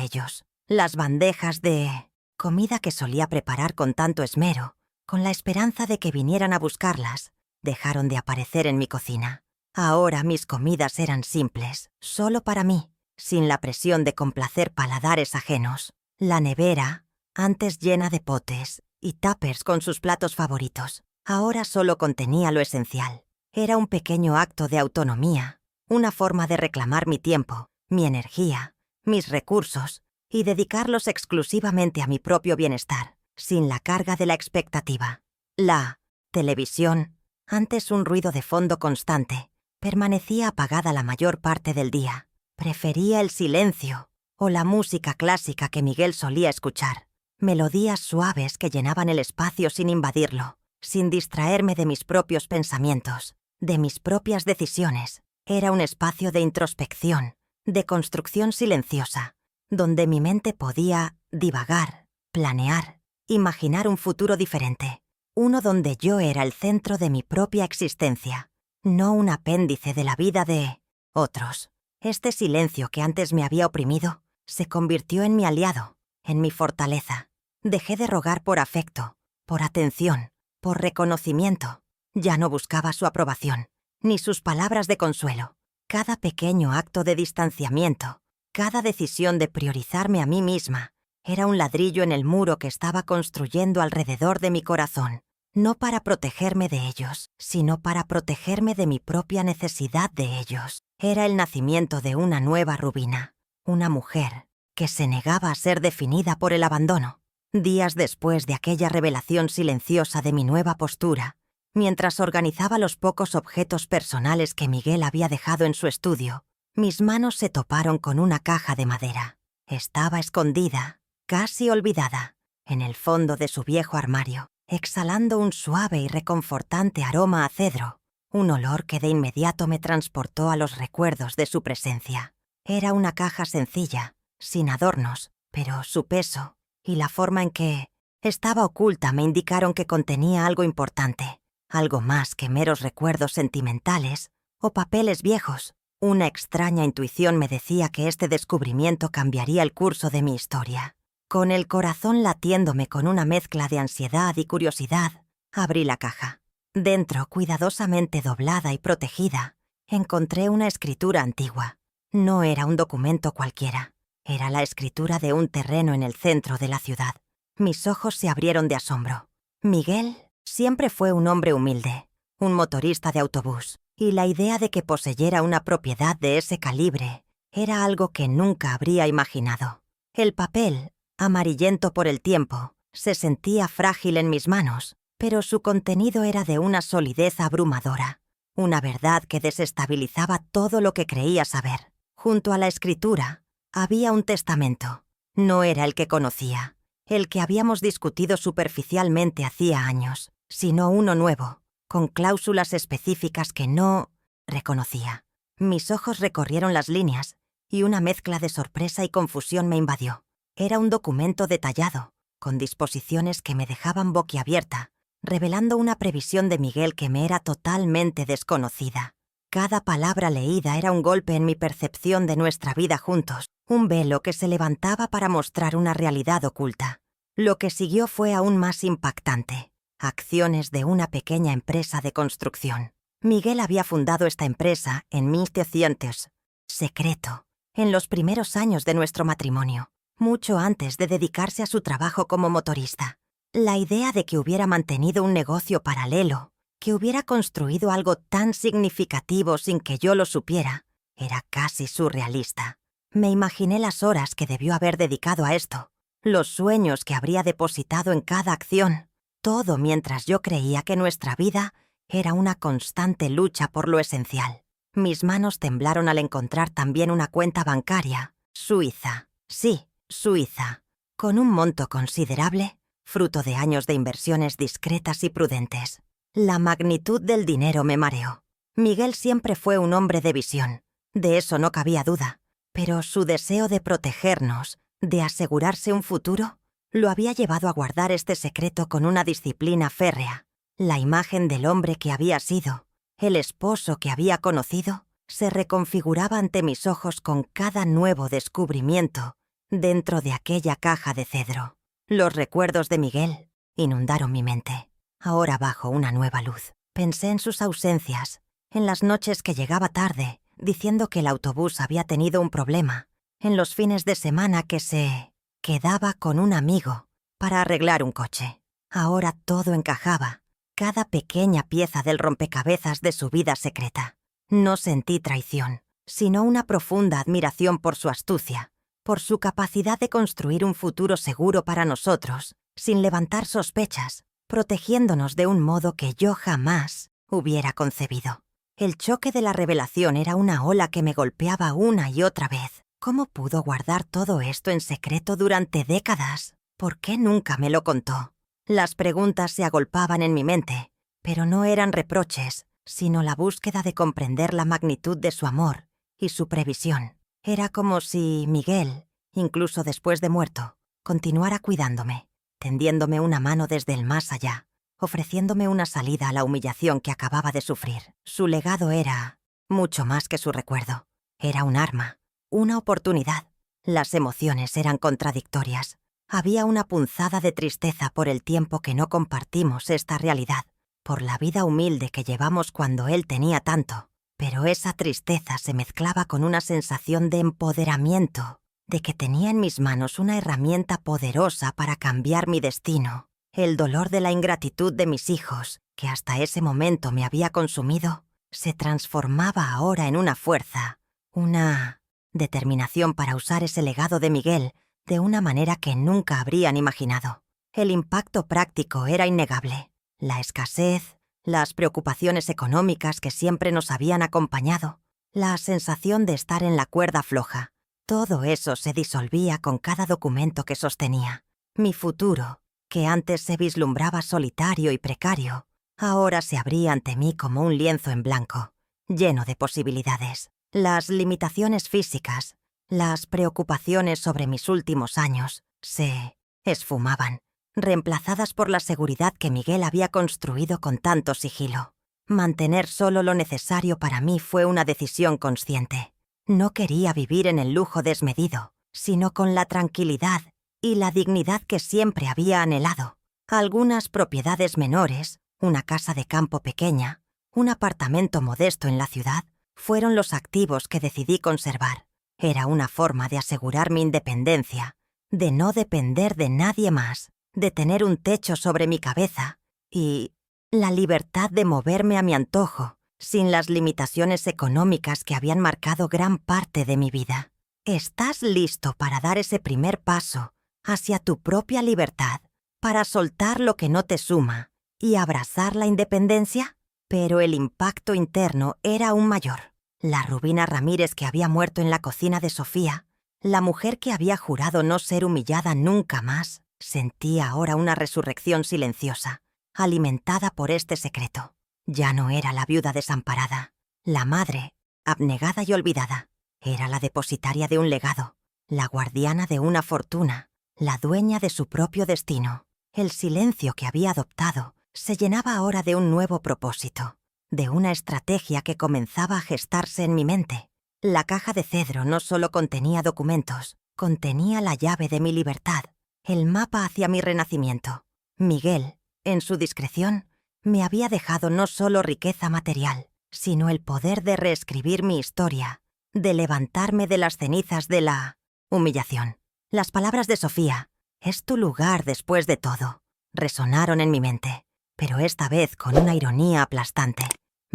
ellos. Las bandejas de comida que solía preparar con tanto esmero, con la esperanza de que vinieran a buscarlas, dejaron de aparecer en mi cocina. Ahora mis comidas eran simples, solo para mí, sin la presión de complacer paladares ajenos. La nevera, antes llena de potes, y tuppers con sus platos favoritos. Ahora solo contenía lo esencial. Era un pequeño acto de autonomía, una forma de reclamar mi tiempo, mi energía, mis recursos y dedicarlos exclusivamente a mi propio bienestar, sin la carga de la expectativa. La televisión, antes un ruido de fondo constante, permanecía apagada la mayor parte del día. Prefería el silencio o la música clásica que Miguel solía escuchar. Melodías suaves que llenaban el espacio sin invadirlo, sin distraerme de mis propios pensamientos, de mis propias decisiones. Era un espacio de introspección, de construcción silenciosa, donde mi mente podía divagar, planear, imaginar un futuro diferente. Uno donde yo era el centro de mi propia existencia, no un apéndice de la vida de otros. Este silencio que antes me había oprimido se convirtió en mi aliado, en mi fortaleza. Dejé de rogar por afecto, por atención, por reconocimiento. Ya no buscaba su aprobación, ni sus palabras de consuelo. Cada pequeño acto de distanciamiento, cada decisión de priorizarme a mí misma, era un ladrillo en el muro que estaba construyendo alrededor de mi corazón, no para protegerme de ellos, sino para protegerme de mi propia necesidad de ellos. Era el nacimiento de una nueva Rubina, una mujer que se negaba a ser definida por el abandono. Días después de aquella revelación silenciosa de mi nueva postura, mientras organizaba los pocos objetos personales que Miguel había dejado en su estudio, mis manos se toparon con una caja de madera. Estaba escondida, casi olvidada, en el fondo de su viejo armario, exhalando un suave y reconfortante aroma a cedro, un olor que de inmediato me transportó a los recuerdos de su presencia. Era una caja sencilla, sin adornos, pero su peso y la forma en que estaba oculta me indicaron que contenía algo importante, algo más que meros recuerdos sentimentales o papeles viejos. Una extraña intuición me decía que este descubrimiento cambiaría el curso de mi historia. Con el corazón latiéndome con una mezcla de ansiedad y curiosidad, abrí la caja. Dentro, cuidadosamente doblada y protegida, encontré una escritura antigua. No era un documento cualquiera. Era la escritura de un terreno en el centro de la ciudad. Mis ojos se abrieron de asombro. Miguel siempre fue un hombre humilde, un motorista de autobús, y la idea de que poseyera una propiedad de ese calibre era algo que nunca habría imaginado. El papel, amarillento por el tiempo, se sentía frágil en mis manos, pero su contenido era de una solidez abrumadora, una verdad que desestabilizaba todo lo que creía saber. Junto a la escritura había un testamento. No era el que conocía, el que habíamos discutido superficialmente hacía años, sino uno nuevo, con cláusulas específicas que no reconocía. Mis ojos recorrieron las líneas y una mezcla de sorpresa y confusión me invadió. Era un documento detallado, con disposiciones que me dejaban boquiabierta, revelando una previsión de Miguel que me era totalmente desconocida. Cada palabra leída era un golpe en mi percepción de nuestra vida juntos, un velo que se levantaba para mostrar una realidad oculta. Lo que siguió fue aún más impactante. Acciones de una pequeña empresa de construcción. Miguel había fundado esta empresa en 1900, secreto, en los primeros años de nuestro matrimonio, mucho antes de dedicarse a su trabajo como motorista. La idea de que hubiera mantenido un negocio paralelo, que hubiera construido algo tan significativo sin que yo lo supiera, era casi surrealista. Me imaginé las horas que debió haber dedicado a esto, los sueños que habría depositado en cada acción, todo mientras yo creía que nuestra vida era una constante lucha por lo esencial. Mis manos temblaron al encontrar también una cuenta bancaria, suiza, sí, suiza, con un monto considerable, fruto de años de inversiones discretas y prudentes. La magnitud del dinero me mareó. Miguel siempre fue un hombre de visión, de eso no cabía duda, pero su deseo de protegernos, de asegurarse un futuro, lo había llevado a guardar este secreto con una disciplina férrea. La imagen del hombre que había sido, el esposo que había conocido, se reconfiguraba ante mis ojos con cada nuevo descubrimiento dentro de aquella caja de cedro. Los recuerdos de Miguel inundaron mi mente. Ahora bajo una nueva luz. Pensé en sus ausencias, en las noches que llegaba tarde, diciendo que el autobús había tenido un problema, en los fines de semana que se quedaba con un amigo para arreglar un coche. Ahora todo encajaba, cada pequeña pieza del rompecabezas de su vida secreta. No sentí traición, sino una profunda admiración por su astucia, por su capacidad de construir un futuro seguro para nosotros, sin levantar sospechas, protegiéndonos de un modo que yo jamás hubiera concebido. El choque de la revelación era una ola que me golpeaba una y otra vez. ¿Cómo pudo guardar todo esto en secreto durante décadas? ¿Por qué nunca me lo contó? Las preguntas se agolpaban en mi mente, pero no eran reproches, sino la búsqueda de comprender la magnitud de su amor y su previsión. Era como si Miguel, incluso después de muerto, continuara cuidándome, tendiéndome una mano desde el más allá, ofreciéndome una salida a la humillación que acababa de sufrir. Su legado era mucho más que su recuerdo. Era un arma, una oportunidad. Las emociones eran contradictorias. Había una punzada de tristeza por el tiempo que no compartimos esta realidad, por la vida humilde que llevamos cuando él tenía tanto. Pero esa tristeza se mezclaba con una sensación de empoderamiento, de que tenía en mis manos una herramienta poderosa para cambiar mi destino. El dolor de la ingratitud de mis hijos, que hasta ese momento me había consumido, se transformaba ahora en una fuerza, una determinación para usar ese legado de Miguel de una manera que nunca habrían imaginado. El impacto práctico era innegable. La escasez, las preocupaciones económicas que siempre nos habían acompañado, la sensación de estar en la cuerda floja, todo eso se disolvía con cada documento que sostenía. Mi futuro, que antes se vislumbraba solitario y precario, ahora se abría ante mí como un lienzo en blanco, lleno de posibilidades. Las limitaciones físicas, las preocupaciones sobre mis últimos años, se esfumaban, reemplazadas por la seguridad que Miguel había construido con tanto sigilo. Mantener solo lo necesario para mí fue una decisión consciente. No quería vivir en el lujo desmedido, sino con la tranquilidad y la dignidad que siempre había anhelado. Algunas propiedades menores, una casa de campo pequeña, un apartamento modesto en la ciudad, fueron los activos que decidí conservar. Era una forma de asegurar mi independencia, de no depender de nadie más, de tener un techo sobre mi cabeza y la libertad de moverme a mi antojo, sin las limitaciones económicas que habían marcado gran parte de mi vida. ¿Estás listo para dar ese primer paso hacia tu propia libertad, para soltar lo que no te suma y abrazar la independencia? Pero el impacto interno era aún mayor. La Rubina Ramírez que había muerto en la cocina de Sofía, la mujer que había jurado no ser humillada nunca más, sentía ahora una resurrección silenciosa, alimentada por este secreto. Ya no era la viuda desamparada, la madre, abnegada y olvidada. Era la depositaria de un legado, la guardiana de una fortuna, la dueña de su propio destino. El silencio que había adoptado se llenaba ahora de un nuevo propósito, de una estrategia que comenzaba a gestarse en mi mente. La caja de cedro no solo contenía documentos, contenía la llave de mi libertad, el mapa hacia mi renacimiento. Miguel, en su discreción, me había dejado no solo riqueza material, sino el poder de reescribir mi historia, de levantarme de las cenizas de la humillación. Las palabras de Sofía, «Es tu lugar después de todo», resonaron en mi mente, pero esta vez con una ironía aplastante.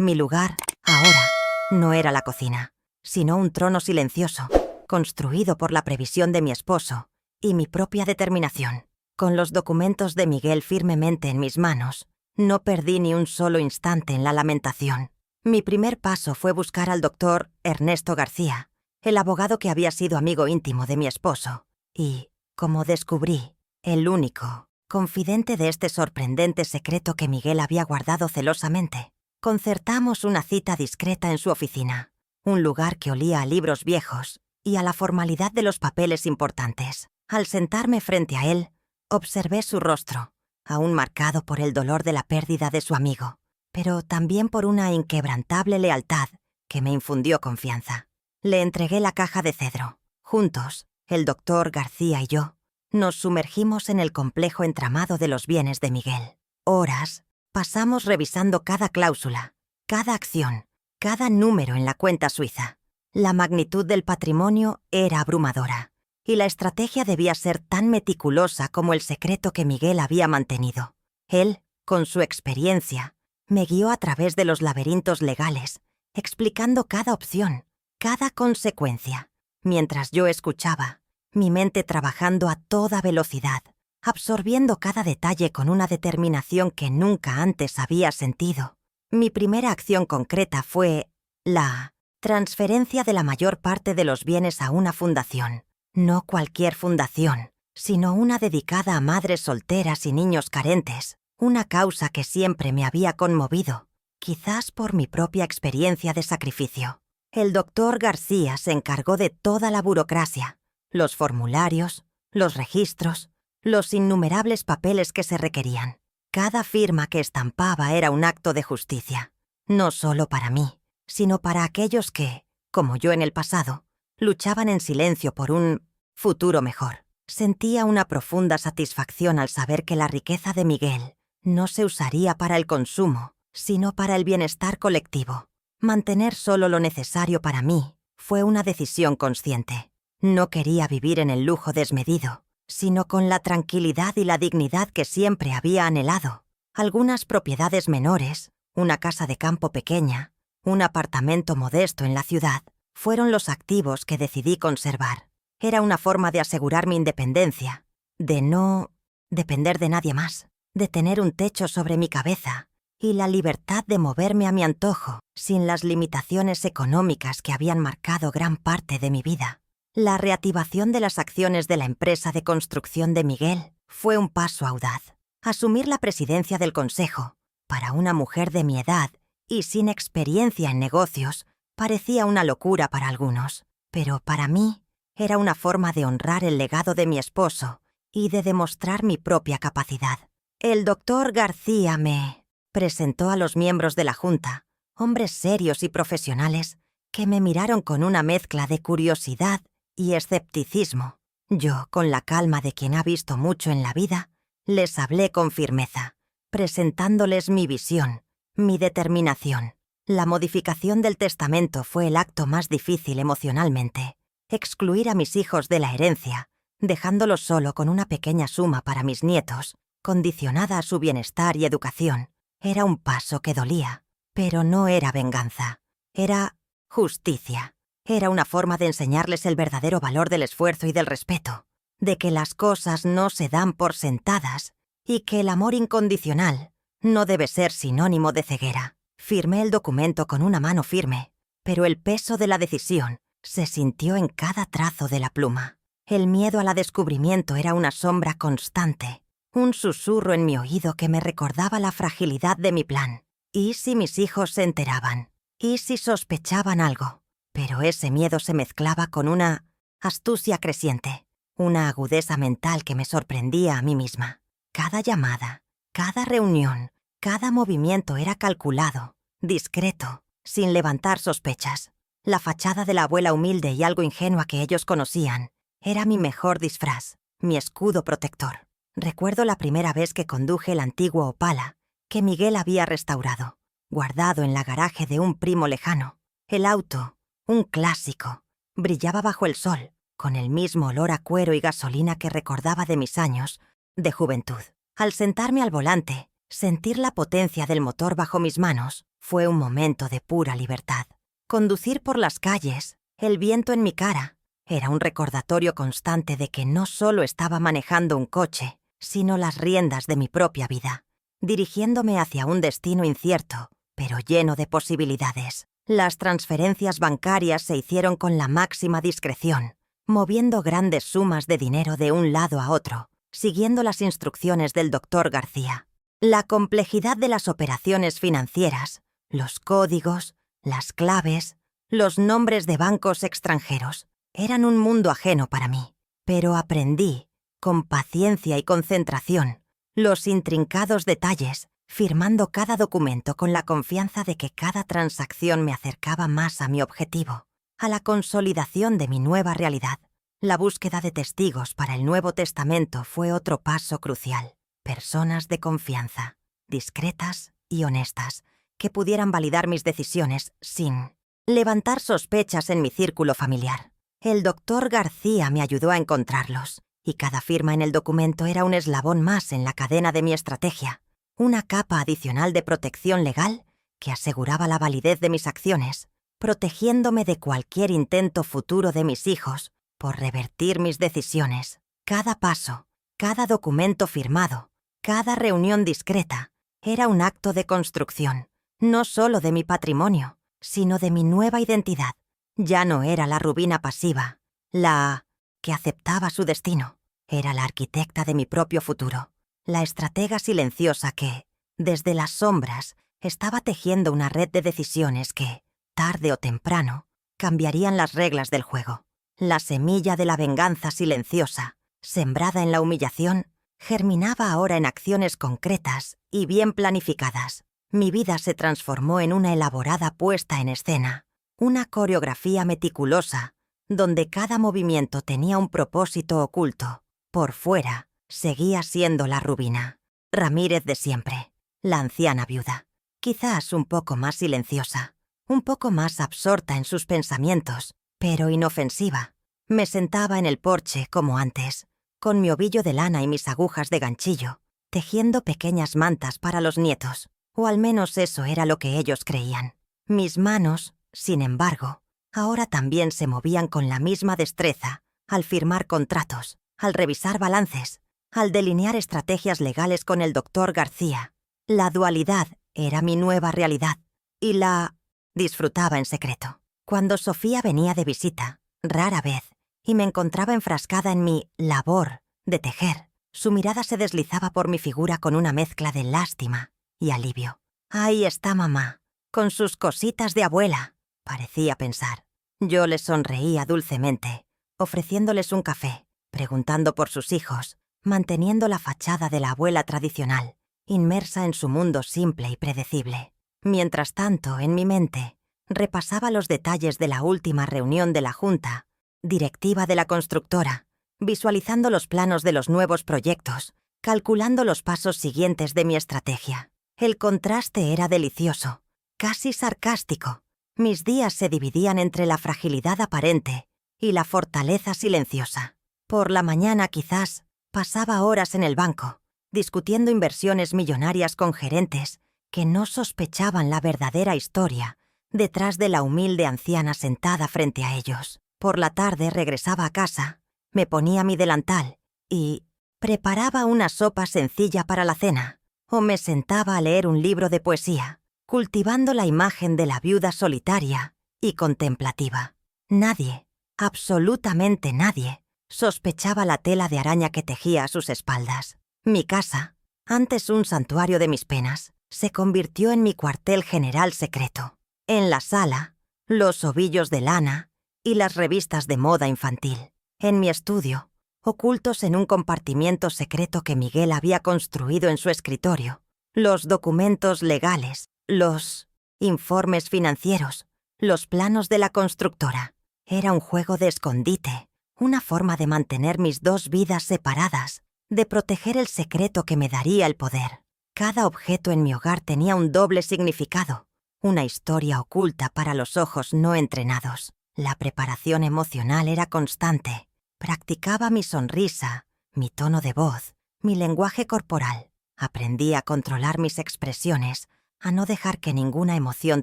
Mi lugar, ahora, no era la cocina, sino un trono silencioso, construido por la previsión de mi esposo y mi propia determinación. Con los documentos de Miguel firmemente en mis manos, no perdí ni un solo instante en la lamentación. Mi primer paso fue buscar al doctor Ernesto García, el abogado que había sido amigo íntimo de mi esposo, y, como descubrí, el único confidente de este sorprendente secreto que Miguel había guardado celosamente. Concertamos una cita discreta en su oficina, un lugar que olía a libros viejos y a la formalidad de los papeles importantes. Al sentarme frente a él, observé su rostro, aún marcado por el dolor de la pérdida de su amigo, pero también por una inquebrantable lealtad que me infundió confianza. Le entregué la caja de cedro. Juntos, el doctor García y yo, nos sumergimos en el complejo entramado de los bienes de Miguel. Horas pasamos revisando cada cláusula, cada acción, cada número en la cuenta suiza. La magnitud del patrimonio era abrumadora, y la estrategia debía ser tan meticulosa como el secreto que Miguel había mantenido. Él, con su experiencia, me guió a través de los laberintos legales, explicando cada opción, cada consecuencia, mientras yo escuchaba, mi mente trabajando a toda velocidad, absorbiendo cada detalle con una determinación que nunca antes había sentido. Mi primera acción concreta fue la transferencia de la mayor parte de los bienes a una fundación. No cualquier fundación, sino una dedicada a madres solteras y niños carentes, una causa que siempre me había conmovido, quizás por mi propia experiencia de sacrificio. El doctor García se encargó de toda la burocracia, los formularios, los registros, los innumerables papeles que se requerían. Cada firma que estampaba era un acto de justicia, no solo para mí, sino para aquellos que, como yo en el pasado, luchaban en silencio por un futuro mejor. Sentía una profunda satisfacción al saber que la riqueza de Miguel no se usaría para el consumo, sino para el bienestar colectivo. Mantener solo lo necesario para mí fue una decisión consciente. No quería vivir en el lujo desmedido, sino con la tranquilidad y la dignidad que siempre había anhelado. Algunas propiedades menores, una casa de campo pequeña, un apartamento modesto en la ciudad, fueron los activos que decidí conservar. Era una forma de asegurar mi independencia, de no depender de nadie más, de tener un techo sobre mi cabeza y la libertad de moverme a mi antojo, sin las limitaciones económicas que habían marcado gran parte de mi vida. La reactivación de las acciones de la empresa de construcción de Miguel fue un paso audaz. Asumir la presidencia del consejo, para una mujer de mi edad y sin experiencia en negocios, parecía una locura para algunos, pero para mí era una forma de honrar el legado de mi esposo y de demostrar mi propia capacidad. El doctor García me presentó a los miembros de la Junta, hombres serios y profesionales, que me miraron con una mezcla de curiosidad y escepticismo. Yo, con la calma de quien ha visto mucho en la vida, les hablé con firmeza, presentándoles mi visión, mi determinación. La modificación del testamento fue el acto más difícil emocionalmente. Excluir a mis hijos de la herencia, dejándolos solo con una pequeña suma para mis nietos, condicionada a su bienestar y educación, era un paso que dolía, pero no era venganza, era justicia. Era una forma de enseñarles el verdadero valor del esfuerzo y del respeto, de que las cosas no se dan por sentadas y que el amor incondicional no debe ser sinónimo de ceguera. Firmé el documento con una mano firme, pero el peso de la decisión se sintió en cada trazo de la pluma. El miedo al descubrimiento era una sombra constante, un susurro en mi oído que me recordaba la fragilidad de mi plan. ¿Y si mis hijos se enteraban? ¿Y si sospechaban algo? Pero ese miedo se mezclaba con una astucia creciente, una agudeza mental que me sorprendía a mí misma. Cada llamada, cada reunión, cada movimiento era calculado, discreto, sin levantar sospechas. La fachada de la abuela humilde y algo ingenua que ellos conocían era mi mejor disfraz, mi escudo protector. Recuerdo la primera vez que conduje el antiguo Opala que Miguel había restaurado, guardado en la garaje de un primo lejano. El auto, un clásico, brillaba bajo el sol, con el mismo olor a cuero y gasolina que recordaba de mis años de juventud. Al sentarme al volante, sentir la potencia del motor bajo mis manos fue un momento de pura libertad. Conducir por las calles, el viento en mi cara, era un recordatorio constante de que no solo estaba manejando un coche, sino las riendas de mi propia vida, dirigiéndome hacia un destino incierto, pero lleno de posibilidades. Las transferencias bancarias se hicieron con la máxima discreción, moviendo grandes sumas de dinero de un lado a otro, siguiendo las instrucciones del doctor García. La complejidad de las operaciones financieras, los códigos, las claves, los nombres de bancos extranjeros, eran un mundo ajeno para mí, pero aprendí, con paciencia y concentración, los intrincados detalles, firmando cada documento con la confianza de que cada transacción me acercaba más a mi objetivo, a la consolidación de mi nueva realidad. La búsqueda de testigos para el Nuevo Testamento fue otro paso crucial. Personas de confianza, discretas y honestas, que pudieran validar mis decisiones sin levantar sospechas en mi círculo familiar. El doctor García me ayudó a encontrarlos, y cada firma en el documento era un eslabón más en la cadena de mi estrategia. una capa adicional de protección legal que aseguraba la validez de mis acciones, protegiéndome de cualquier intento futuro de mis hijos por revertir mis decisiones. Cada paso, cada documento firmado, cada reunión discreta, era un acto de construcción, no solo de mi patrimonio, sino de mi nueva identidad. Ya no era la Rubina pasiva, la que aceptaba su destino. Era la arquitecta de mi propio futuro, la estratega silenciosa que, desde las sombras, estaba tejiendo una red de decisiones que, tarde o temprano, cambiarían las reglas del juego. La semilla de la venganza silenciosa, sembrada en la humillación, germinaba ahora en acciones concretas y bien planificadas. Mi vida se transformó en una elaborada puesta en escena, una coreografía meticulosa, donde cada movimiento tenía un propósito oculto. Por fuera, seguía siendo la Rubina Ramírez de siempre, la anciana viuda, quizás un poco más silenciosa, un poco más absorta en sus pensamientos, pero inofensiva. Me sentaba en el porche como antes, con mi ovillo de lana y mis agujas de ganchillo, tejiendo pequeñas mantas para los nietos, o al menos eso era lo que ellos creían. Mis manos, sin embargo, ahora también se movían con la misma destreza al firmar contratos, al revisar balances, al delinear estrategias legales con el doctor García. La dualidad era mi nueva realidad y la disfrutaba en secreto. Cuando Sofía venía de visita, rara vez, y me encontraba enfrascada en mi labor de tejer, su mirada se deslizaba por mi figura con una mezcla de lástima y alivio. «Ahí está mamá, con sus cositas de abuela», parecía pensar. Yo les sonreía dulcemente, ofreciéndoles un café, preguntando por sus hijos, manteniendo la fachada de la abuela tradicional, inmersa en su mundo simple y predecible. Mientras tanto, en mi mente, repasaba los detalles de la última reunión de la junta directiva de la constructora, visualizando los planos de los nuevos proyectos, calculando los pasos siguientes de mi estrategia. El contraste era delicioso, casi sarcástico. Mis días se dividían entre la fragilidad aparente y la fortaleza silenciosa. Por la mañana quizás pasaba horas en el banco, discutiendo inversiones millonarias con gerentes que no sospechaban la verdadera historia detrás de la humilde anciana sentada frente a ellos. Por la tarde regresaba a casa, me ponía mi delantal y preparaba una sopa sencilla para la cena, o me sentaba a leer un libro de poesía, cultivando la imagen de la viuda solitaria y contemplativa. Nadie, absolutamente nadie, sospechaba la tela de araña que tejía a sus espaldas. Mi casa, antes un santuario de mis penas, se convirtió en mi cuartel general secreto. En la sala, los ovillos de lana y las revistas de moda infantil. En mi estudio, ocultos en un compartimiento secreto que Miguel había construido en su escritorio, los documentos legales, los informes financieros, los planos de la constructora. Era un juego de escondite, una forma de mantener mis dos vidas separadas, de proteger el secreto que me daría el poder. Cada objeto en mi hogar tenía un doble significado, una historia oculta para los ojos no entrenados. La preparación emocional era constante. Practicaba mi sonrisa, mi tono de voz, mi lenguaje corporal. Aprendí a controlar mis expresiones, a no dejar que ninguna emoción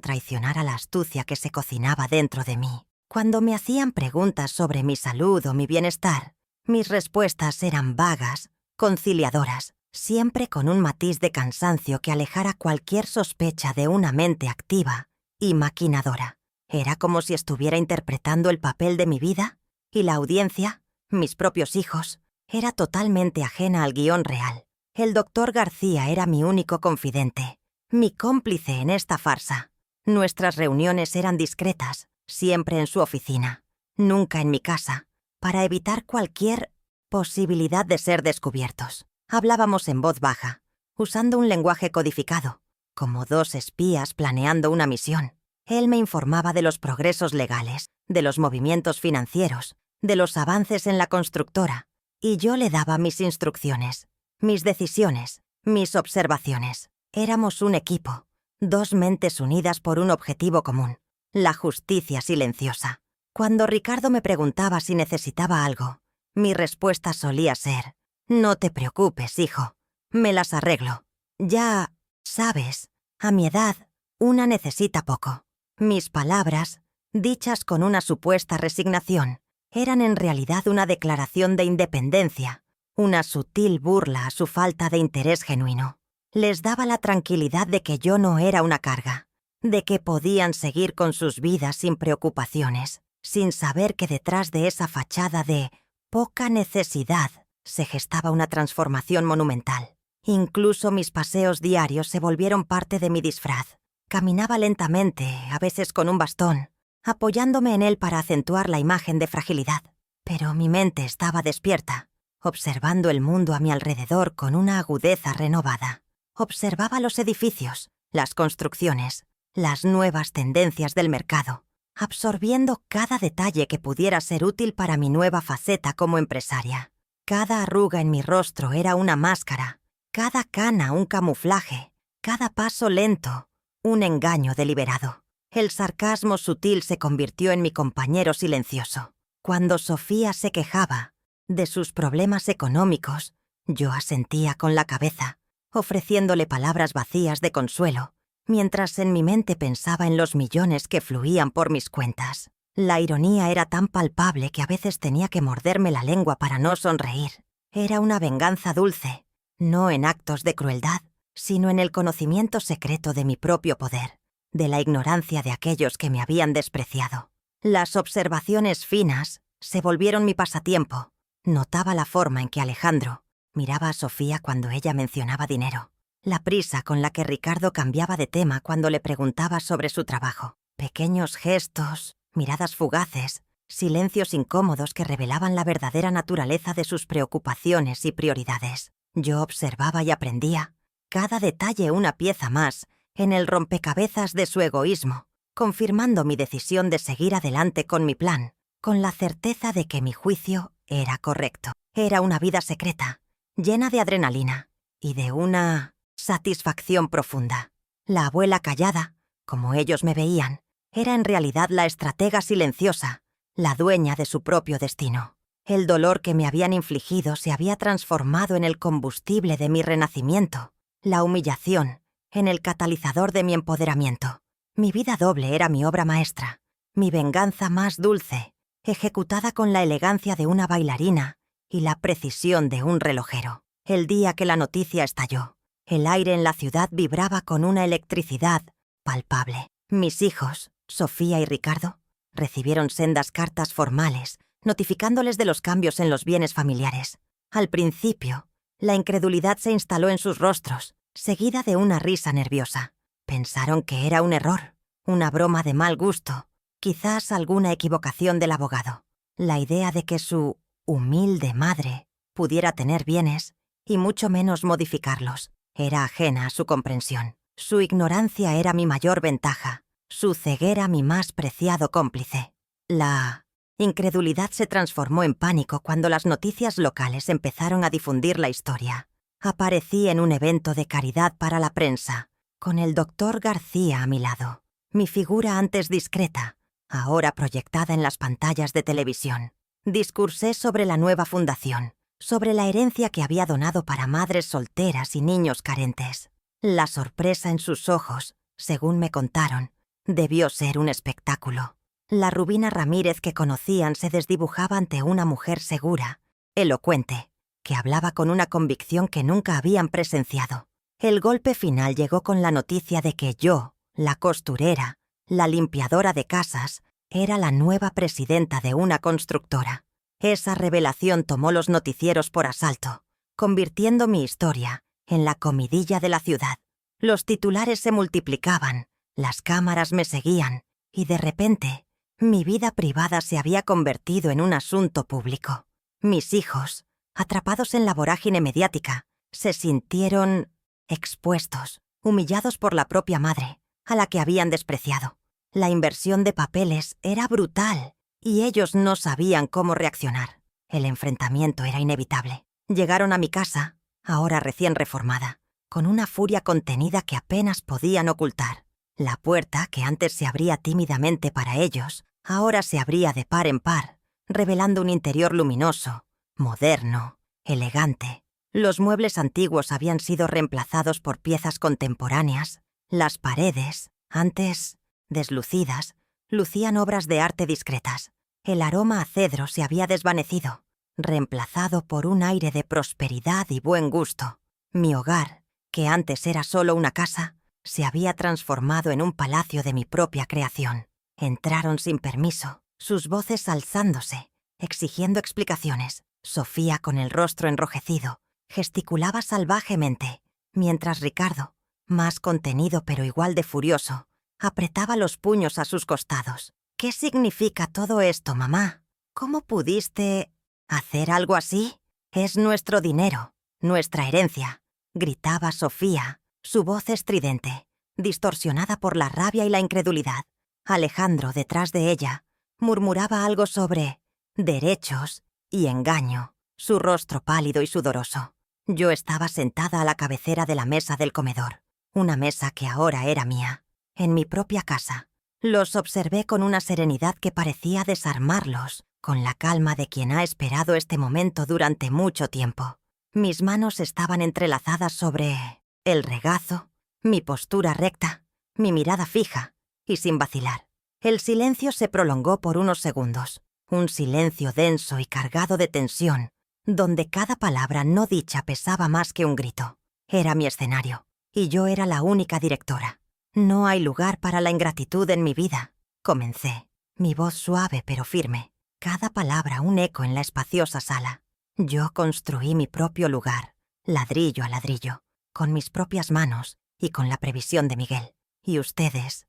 traicionara la astucia que se cocinaba dentro de mí. Cuando me hacían preguntas sobre mi salud o mi bienestar, mis respuestas eran vagas, conciliadoras, siempre con un matiz de cansancio que alejara cualquier sospecha de una mente activa y maquinadora. Era como si estuviera interpretando el papel de mi vida, y la audiencia, mis propios hijos, era totalmente ajena al guión real. El doctor García era mi único confidente, mi cómplice en esta farsa. Nuestras reuniones eran discretas, siempre en su oficina, nunca en mi casa, para evitar cualquier posibilidad de ser descubiertos. Hablábamos en voz baja, usando un lenguaje codificado, como dos espías planeando una misión. Él me informaba de los progresos legales, de los movimientos financieros, de los avances en la constructora, y yo le daba mis instrucciones, mis decisiones, mis observaciones. Éramos un equipo, dos mentes unidas por un objetivo común, la justicia silenciosa. Cuando Ricardo me preguntaba si necesitaba algo, mi respuesta solía ser: «No te preocupes, hijo, me las arreglo». Ya, sabes, a mi edad, una necesita poco. Mis palabras, dichas con una supuesta resignación, eran en realidad una declaración de independencia, una sutil burla a su falta de interés genuino. Les daba la tranquilidad de que yo no era una carga, de que podían seguir con sus vidas sin preocupaciones, sin saber que detrás de esa fachada de poca necesidad se gestaba una transformación monumental. Incluso mis paseos diarios se volvieron parte de mi disfraz. Caminaba lentamente, a veces con un bastón, apoyándome en él para acentuar la imagen de fragilidad. Pero mi mente estaba despierta, observando el mundo a mi alrededor con una agudeza renovada. Observaba los edificios, las construcciones, las nuevas tendencias del mercado, absorbiendo cada detalle que pudiera ser útil para mi nueva faceta como empresaria. Cada arruga en mi rostro era una máscara, cada cana un camuflaje, cada paso lento un engaño deliberado. El sarcasmo sutil se convirtió en mi compañero silencioso. Cuando Sofía se quejaba de sus problemas económicos, yo asentía con la cabeza, ofreciéndole palabras vacías de consuelo, mientras en mi mente pensaba en los millones que fluían por mis cuentas. La ironía era tan palpable que a veces tenía que morderme la lengua para no sonreír. Era una venganza dulce, no en actos de crueldad, sino en el conocimiento secreto de mi propio poder, de la ignorancia de aquellos que me habían despreciado. Las observaciones finas se volvieron mi pasatiempo. Notaba la forma en que Alejandro miraba a Sofía cuando ella mencionaba dinero, la prisa con la que Ricardo cambiaba de tema cuando le preguntaba sobre su trabajo, pequeños gestos, miradas fugaces, silencios incómodos que revelaban la verdadera naturaleza de sus preocupaciones y prioridades. Yo observaba y aprendía, cada detalle una pieza más en el rompecabezas de su egoísmo, confirmando mi decisión de seguir adelante con mi plan, con la certeza de que mi juicio era correcto. Era una vida secreta, llena de adrenalina y de una satisfacción profunda. La abuela callada, como ellos me veían, era en realidad la estratega silenciosa, la dueña de su propio destino. El dolor que me habían infligido se había transformado en el combustible de mi renacimiento, la humillación en el catalizador de mi empoderamiento. Mi vida doble era mi obra maestra, mi venganza más dulce, ejecutada con la elegancia de una bailarina y la precisión de un relojero. El día que la noticia estalló, el aire en la ciudad vibraba con una electricidad palpable. Mis hijos, Sofía y Ricardo, recibieron sendas cartas formales, notificándoles de los cambios en los bienes familiares. Al principio, la incredulidad se instaló en sus rostros, seguida de una risa nerviosa. Pensaron que era un error, una broma de mal gusto, quizás alguna equivocación del abogado. La idea de que su humilde madre pudiera tener bienes, y mucho menos modificarlos, era ajena a su comprensión. Su ignorancia era mi mayor ventaja, su ceguera mi más preciado cómplice. La incredulidad se transformó en pánico cuando las noticias locales empezaron a difundir la historia. Aparecí en un evento de caridad para la prensa, con el doctor García a mi lado. Mi figura antes discreta, ahora proyectada en las pantallas de televisión. Discursé sobre la nueva fundación, sobre la herencia que había donado para madres solteras y niños carentes. La sorpresa en sus ojos, según me contaron, debió ser un espectáculo. La Rubina Ramírez que conocían se desdibujaba ante una mujer segura, elocuente, que hablaba con una convicción que nunca habían presenciado. El golpe final llegó con la noticia de que yo, la costurera, la limpiadora de casas, era la nueva presidenta de una constructora. Esa revelación tomó los noticieros por asalto, convirtiendo mi historia en la comidilla de la ciudad. Los titulares se multiplicaban, las cámaras me seguían, y de repente, mi vida privada se había convertido en un asunto público. Mis hijos, atrapados en la vorágine mediática, se sintieron expuestos, humillados por la propia madre, a la que habían despreciado. La inversión de papeles era brutal, y ellos no sabían cómo reaccionar. El enfrentamiento era inevitable. Llegaron a mi casa, ahora recién reformada, con una furia contenida que apenas podían ocultar. La puerta, que antes se abría tímidamente para ellos, ahora se abría de par en par, revelando un interior luminoso, moderno, elegante. Los muebles antiguos habían sido reemplazados por piezas contemporáneas. Las paredes, antes deslucidas, lucían obras de arte discretas. El aroma a cedro se había desvanecido, reemplazado por un aire de prosperidad y buen gusto. Mi hogar, que antes era solo una casa, se había transformado en un palacio de mi propia creación. Entraron sin permiso, sus voces alzándose, exigiendo explicaciones. Sofía, con el rostro enrojecido, gesticulaba salvajemente, mientras Ricardo, más contenido pero igual de furioso, apretaba los puños a sus costados. «¿Qué significa todo esto, mamá? ¿Cómo pudiste hacer algo así? Es nuestro dinero, nuestra herencia», gritaba Sofía, su voz estridente, distorsionada por la rabia y la incredulidad. Alejandro, detrás de ella, murmuraba algo sobre derechos y engaño, su rostro pálido y sudoroso. Yo estaba sentada a la cabecera de la mesa del comedor, una mesa que ahora era mía, en mi propia casa. Los observé con una serenidad que parecía desarmarlos, con la calma de quien ha esperado este momento durante mucho tiempo. Mis manos estaban entrelazadas sobre el regazo, mi postura recta, mi mirada fija y sin vacilar. El silencio se prolongó por unos segundos, un silencio denso y cargado de tensión, donde cada palabra no dicha pesaba más que un grito. Era mi escenario, y yo era la única directora. «No hay lugar para la ingratitud en mi vida», comencé, mi voz suave pero firme, cada palabra un eco en la espaciosa sala. Yo construí mi propio lugar, ladrillo a ladrillo, con mis propias manos y con la previsión de Miguel. Y ustedes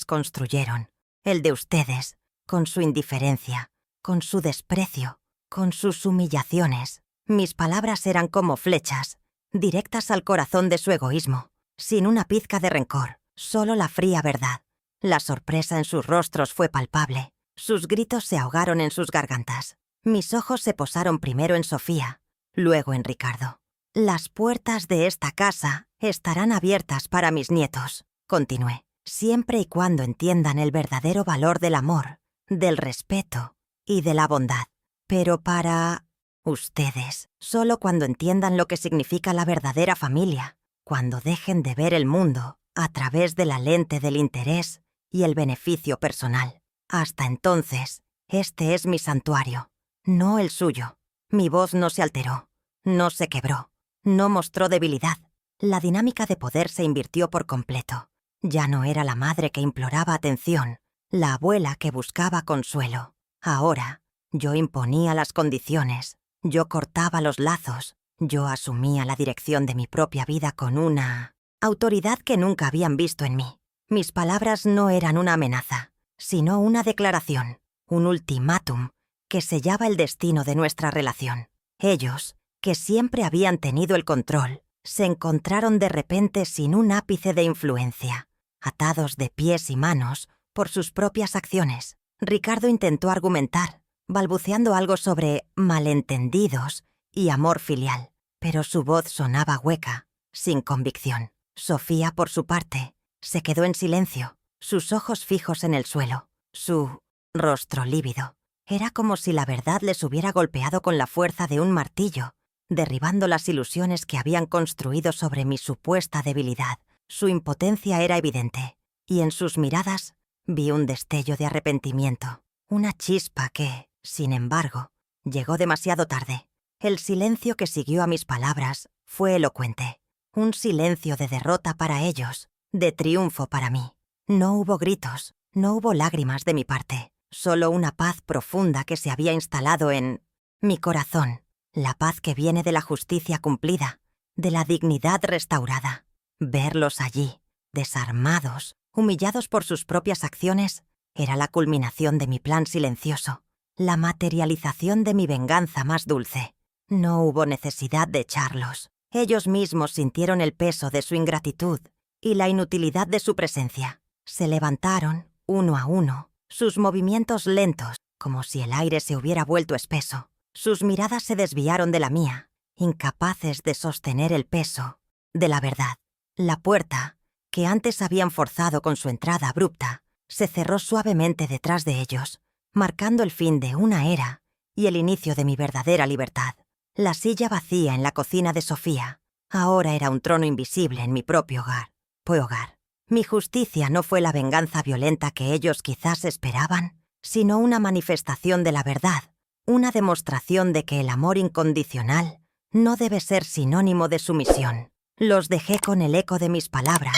construyeron el de ustedes, con su indiferencia, con su desprecio, con sus humillaciones. Mis palabras eran como flechas, directas al corazón de su egoísmo, sin una pizca de rencor, solo la fría verdad. La sorpresa en sus rostros fue palpable. Sus gritos se ahogaron en sus gargantas. Mis ojos se posaron primero en Sofía, luego en Ricardo. «Las puertas de esta casa estarán abiertas para mis nietos», continué, «siempre y cuando entiendan el verdadero valor del amor, del respeto y de la bondad. Pero para ustedes, solo cuando entiendan lo que significa la verdadera familia, cuando dejen de ver el mundo a través de la lente del interés y el beneficio personal. Hasta entonces, este es mi santuario, no el suyo». Mi voz no se alteró, no se quebró, no mostró debilidad. La dinámica de poder se invirtió por completo. Ya no era la madre que imploraba atención, la abuela que buscaba consuelo. Ahora, yo imponía las condiciones, yo cortaba los lazos, yo asumía la dirección de mi propia vida con una autoridad que nunca habían visto en mí. Mis palabras no eran una amenaza, sino una declaración, un ultimátum que sellaba el destino de nuestra relación. Ellos, que siempre habían tenido el control, se encontraron de repente sin un ápice de influencia, atados de pies y manos por sus propias acciones. Ricardo intentó argumentar, balbuceando algo sobre malentendidos y amor filial, pero su voz sonaba hueca, sin convicción. Sofía, por su parte, se quedó en silencio, sus ojos fijos en el suelo, su rostro lívido. Era como si la verdad les hubiera golpeado con la fuerza de un martillo, derribando las ilusiones que habían construido sobre mi supuesta debilidad. Su impotencia era evidente, y en sus miradas vi un destello de arrepentimiento, una chispa que, sin embargo, llegó demasiado tarde. El silencio que siguió a mis palabras fue elocuente, un silencio de derrota para ellos, de triunfo para mí. No hubo gritos, no hubo lágrimas de mi parte, solo una paz profunda que se había instalado en mi corazón, la paz que viene de la justicia cumplida, de la dignidad restaurada. Verlos allí, desarmados, humillados por sus propias acciones, era la culminación de mi plan silencioso, la materialización de mi venganza más dulce. No hubo necesidad de echarlos. Ellos mismos sintieron el peso de su ingratitud y la inutilidad de su presencia. Se levantaron, uno a uno, sus movimientos lentos, como si el aire se hubiera vuelto espeso. Sus miradas se desviaron de la mía, incapaces de sostener el peso de la verdad. La puerta, que antes habían forzado con su entrada abrupta, se cerró suavemente detrás de ellos, marcando el fin de una era y el inicio de mi verdadera libertad. La silla vacía en la cocina de Sofía ahora era un trono invisible en mi propio hogar. Mi justicia no fue la venganza violenta que ellos quizás esperaban, sino una manifestación de la verdad, una demostración de que el amor incondicional no debe ser sinónimo de sumisión. Los dejé con el eco de mis palabras,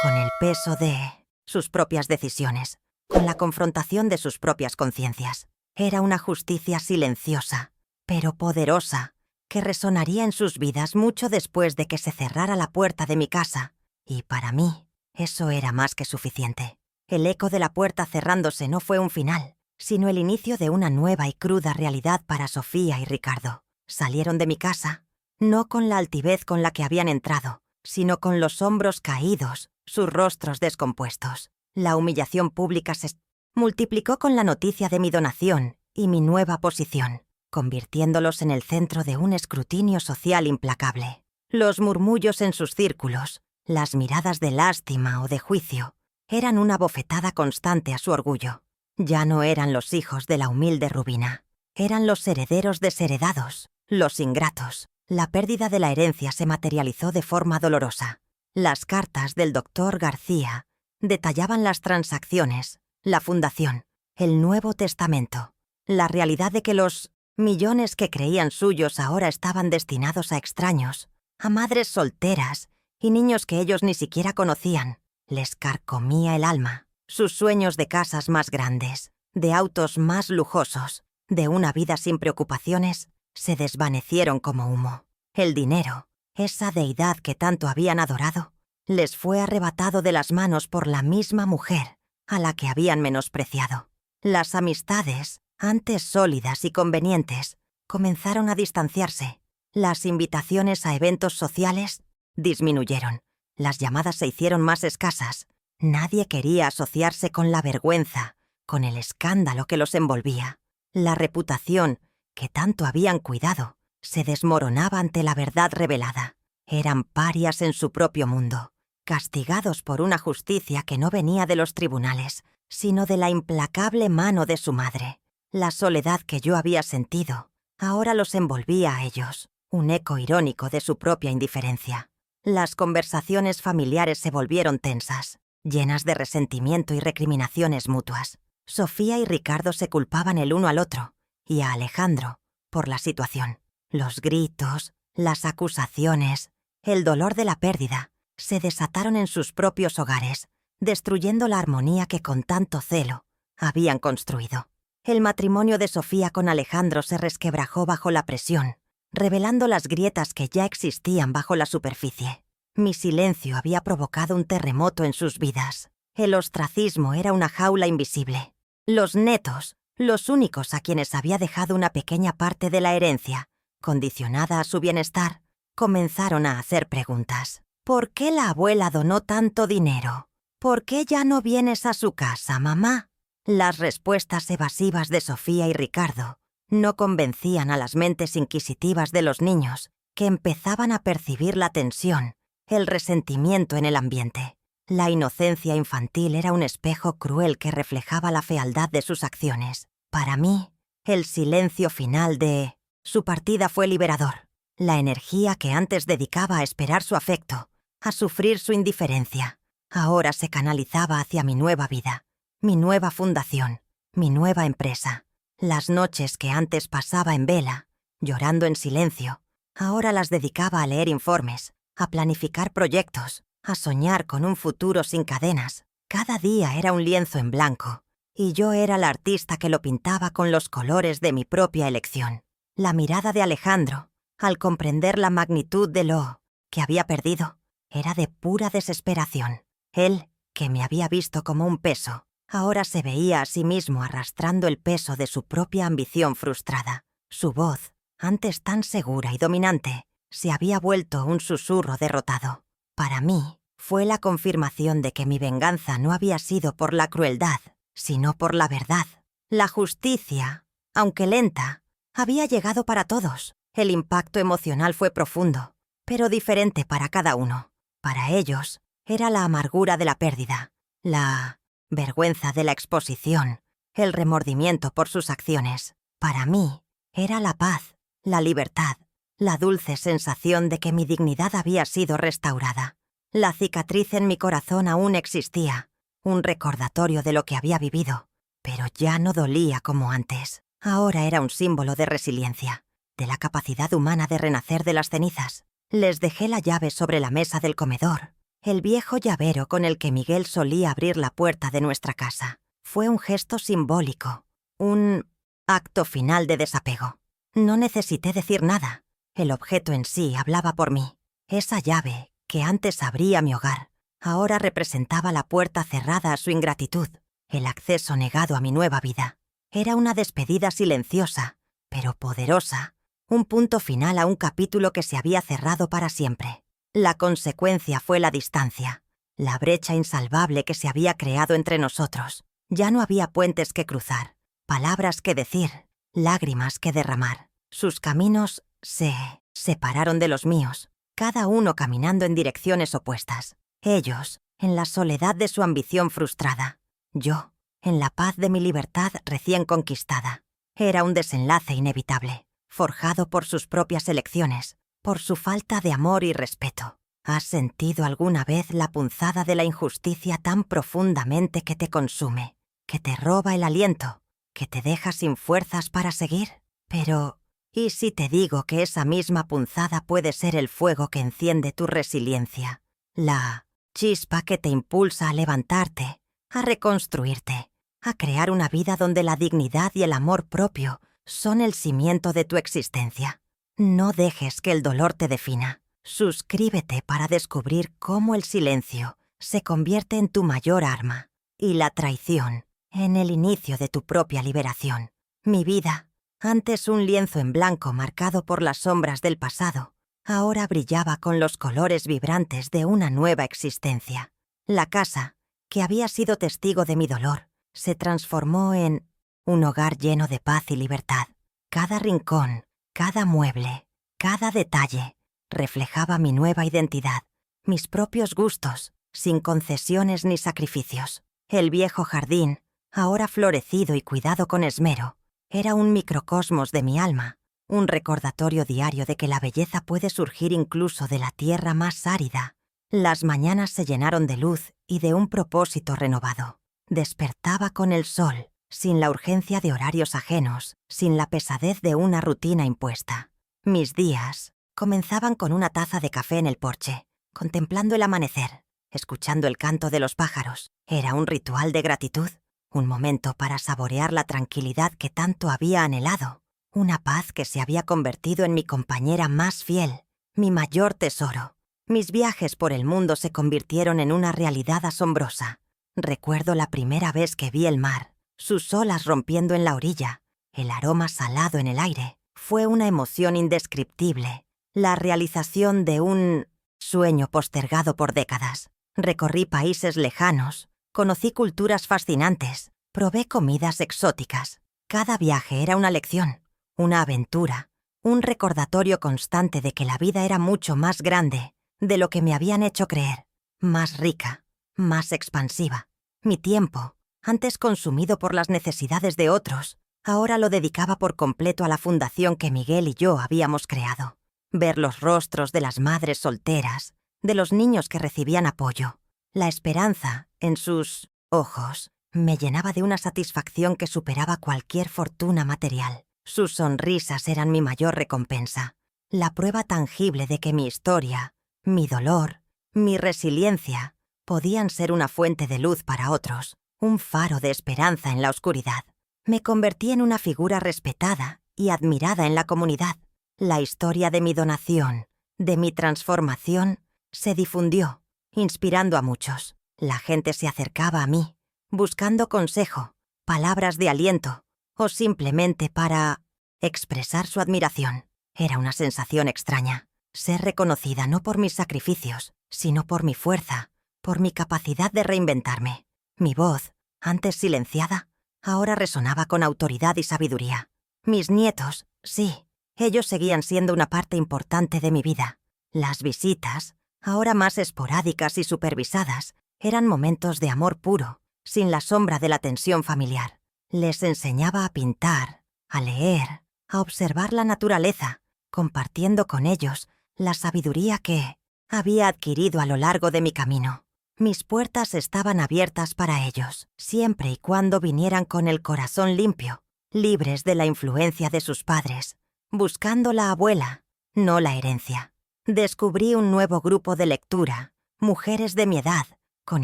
con el peso de sus propias decisiones, con la confrontación de sus propias conciencias. Era una justicia silenciosa, pero poderosa, que resonaría en sus vidas mucho después de que se cerrara la puerta de mi casa, y para mí eso era más que suficiente. El eco de la puerta cerrándose no fue un final, sino el inicio de una nueva y cruda realidad para Sofía y Ricardo. Salieron de mi casa, no con la altivez con la que habían entrado, sino con los hombros caídos, sus rostros descompuestos. La humillación pública se multiplicó con la noticia de mi donación y mi nueva posición, convirtiéndolos en el centro de un escrutinio social implacable. Los murmullos en sus círculos, las miradas de lástima o de juicio, eran una bofetada constante a su orgullo. Ya no eran los hijos de la humilde Rubina, eran los herederos desheredados, los ingratos. La pérdida de la herencia se materializó de forma dolorosa. Las cartas del doctor García detallaban las transacciones, la fundación, el Nuevo Testamento, la realidad de que los millones que creían suyos ahora estaban destinados a extraños, a madres solteras y niños que ellos ni siquiera conocían. Les carcomía el alma. Sus sueños de casas más grandes, de autos más lujosos, de una vida sin preocupaciones, se desvanecieron como humo. El dinero, esa deidad que tanto habían adorado, les fue arrebatado de las manos por la misma mujer a la que habían menospreciado. Las amistades, antes sólidas y convenientes, comenzaron a distanciarse. Las invitaciones a eventos sociales disminuyeron. Las llamadas se hicieron más escasas. Nadie quería asociarse con la vergüenza, con el escándalo que los envolvía. La reputación, que tanto habían cuidado, se desmoronaba ante la verdad revelada. Eran parias en su propio mundo, castigados por una justicia que no venía de los tribunales, sino de la implacable mano de su madre. La soledad que yo había sentido ahora los envolvía a ellos, un eco irónico de su propia indiferencia. Las conversaciones familiares se volvieron tensas, llenas de resentimiento y recriminaciones mutuas. Sofía y Ricardo se culpaban el uno al otro, y a Alejandro, por la situación. Los gritos, las acusaciones, el dolor de la pérdida, se desataron en sus propios hogares, destruyendo la armonía que con tanto celo habían construido. El matrimonio de Sofía con Alejandro se resquebrajó bajo la presión, revelando las grietas que ya existían bajo la superficie. Mi silencio había provocado un terremoto en sus vidas. El ostracismo era una jaula invisible. Los netos, los únicos a quienes había dejado una pequeña parte de la herencia, condicionada a su bienestar, comenzaron a hacer preguntas. ¿Por qué la abuela donó tanto dinero? ¿Por qué ya no vienes a su casa, mamá? Las respuestas evasivas de Sofía y Ricardo no convencían a las mentes inquisitivas de los niños, que empezaban a percibir la tensión, el resentimiento en el ambiente. La inocencia infantil era un espejo cruel que reflejaba la fealdad de sus acciones. Para mí, el silencio final de su partida fue liberador. La energía que antes dedicaba a esperar su afecto, a sufrir su indiferencia, ahora se canalizaba hacia mi nueva vida, mi nueva fundación, mi nueva empresa. Las noches que antes pasaba en vela, llorando en silencio, ahora las dedicaba a leer informes, a planificar proyectos, a soñar con un futuro sin cadenas. Cada día era un lienzo en blanco, y yo era la artista que lo pintaba con los colores de mi propia elección. La mirada de Alejandro, al comprender la magnitud de lo que había perdido, era de pura desesperación. Él, que me había visto como un peso, ahora se veía a sí mismo arrastrando el peso de su propia ambición frustrada. Su voz, antes tan segura y dominante, se había vuelto un susurro derrotado. Para mí, fue la confirmación de que mi venganza no había sido por la crueldad, sino por la verdad. La justicia, aunque lenta, había llegado para todos. El impacto emocional fue profundo, pero diferente para cada uno. Para ellos, era la amargura de la pérdida, la vergüenza de la exposición, el remordimiento por sus acciones. Para mí, era la paz, la libertad, la dulce sensación de que mi dignidad había sido restaurada. La cicatriz en mi corazón aún existía, un recordatorio de lo que había vivido, pero ya no dolía como antes. Ahora era un símbolo de resiliencia, de la capacidad humana de renacer de las cenizas. Les dejé la llave sobre la mesa del comedor, el viejo llavero con el que Miguel solía abrir la puerta de nuestra casa. Fue un gesto simbólico, un acto final de desapego. No necesité decir nada. El objeto en sí hablaba por mí. Esa llave, que antes abría mi hogar, ahora representaba la puerta cerrada a su ingratitud, el acceso negado a mi nueva vida. Era una despedida silenciosa, pero poderosa, un punto final a un capítulo que se había cerrado para siempre. La consecuencia fue la distancia, la brecha insalvable que se había creado entre nosotros. Ya no había puentes que cruzar, palabras que decir, lágrimas que derramar. Sus caminos se separaron de los míos, cada uno caminando en direcciones opuestas. Ellos, en la soledad de su ambición frustrada. Yo, en la paz de mi libertad recién conquistada. Era un desenlace inevitable, forjado por sus propias elecciones, por su falta de amor y respeto. ¿Has sentido alguna vez la punzada de la injusticia tan profundamente que te consume, que te roba el aliento, que te deja sin fuerzas para seguir? Pero, ¿y si te digo que esa misma punzada puede ser el fuego que enciende tu resiliencia? La chispa que te impulsa a levantarte, a reconstruirte, a crear una vida donde la dignidad y el amor propio son el cimiento de tu existencia. No dejes que el dolor te defina. Suscríbete para descubrir cómo el silencio se convierte en tu mayor arma y la traición en el inicio de tu propia liberación. Mi vida, antes un lienzo en blanco marcado por las sombras del pasado, ahora brillaba con los colores vibrantes de una nueva existencia. La casa, que había sido testigo de mi dolor, se transformó en un hogar lleno de paz y libertad. Cada rincón, cada mueble, cada detalle reflejaba mi nueva identidad, mis propios gustos, sin concesiones ni sacrificios. El viejo jardín, ahora florecido y cuidado con esmero, era un microcosmos de mi alma, un recordatorio diario de que la belleza puede surgir incluso de la tierra más árida. Las mañanas se llenaron de luz y de un propósito renovado. Despertaba con el sol, sin la urgencia de horarios ajenos, sin la pesadez de una rutina impuesta. Mis días comenzaban con una taza de café en el porche, contemplando el amanecer, escuchando el canto de los pájaros. Era un ritual de gratitud, un momento para saborear la tranquilidad que tanto había anhelado, una paz que se había convertido en mi compañera más fiel, mi mayor tesoro. Mis viajes por el mundo se convirtieron en una realidad asombrosa. Recuerdo la primera vez que vi el mar, sus olas rompiendo en la orilla, el aroma salado en el aire. Fue una emoción indescriptible, la realización de un sueño postergado por décadas. Recorrí países lejanos, conocí culturas fascinantes, probé comidas exóticas. Cada viaje era una lección, una aventura, un recordatorio constante de que la vida era mucho más grande de lo que me habían hecho creer, más rica, más expansiva. Mi tiempo, antes consumido por las necesidades de otros, ahora lo dedicaba por completo a la fundación que Miguel y yo habíamos creado. Ver los rostros de las madres solteras, de los niños que recibían apoyo, la esperanza en sus ojos, me llenaba de una satisfacción que superaba cualquier fortuna material. Sus sonrisas eran mi mayor recompensa, la prueba tangible de que mi historia, mi dolor, mi resiliencia, podían ser una fuente de luz para otros, un faro de esperanza en la oscuridad. Me convertí en una figura respetada y admirada en la comunidad. La historia de mi donación, de mi transformación, se difundió, inspirando a muchos. La gente se acercaba a mí, buscando consejo, palabras de aliento, o simplemente para expresar su admiración. Era una sensación extraña, ser reconocida no por mis sacrificios, sino por mi fuerza, por mi capacidad de reinventarme. Mi voz, antes silenciada, ahora resonaba con autoridad y sabiduría. Mis nietos, sí, ellos seguían siendo una parte importante de mi vida. Las visitas, ahora más esporádicas y supervisadas, eran momentos de amor puro, sin la sombra de la tensión familiar. Les enseñaba a pintar, a leer, a observar la naturaleza, compartiendo con ellos la sabiduría que había adquirido a lo largo de mi camino. Mis puertas estaban abiertas para ellos, siempre y cuando vinieran con el corazón limpio, libres de la influencia de sus padres, buscando la abuela, no la herencia. Descubrí un nuevo grupo de lectura, mujeres de mi edad, con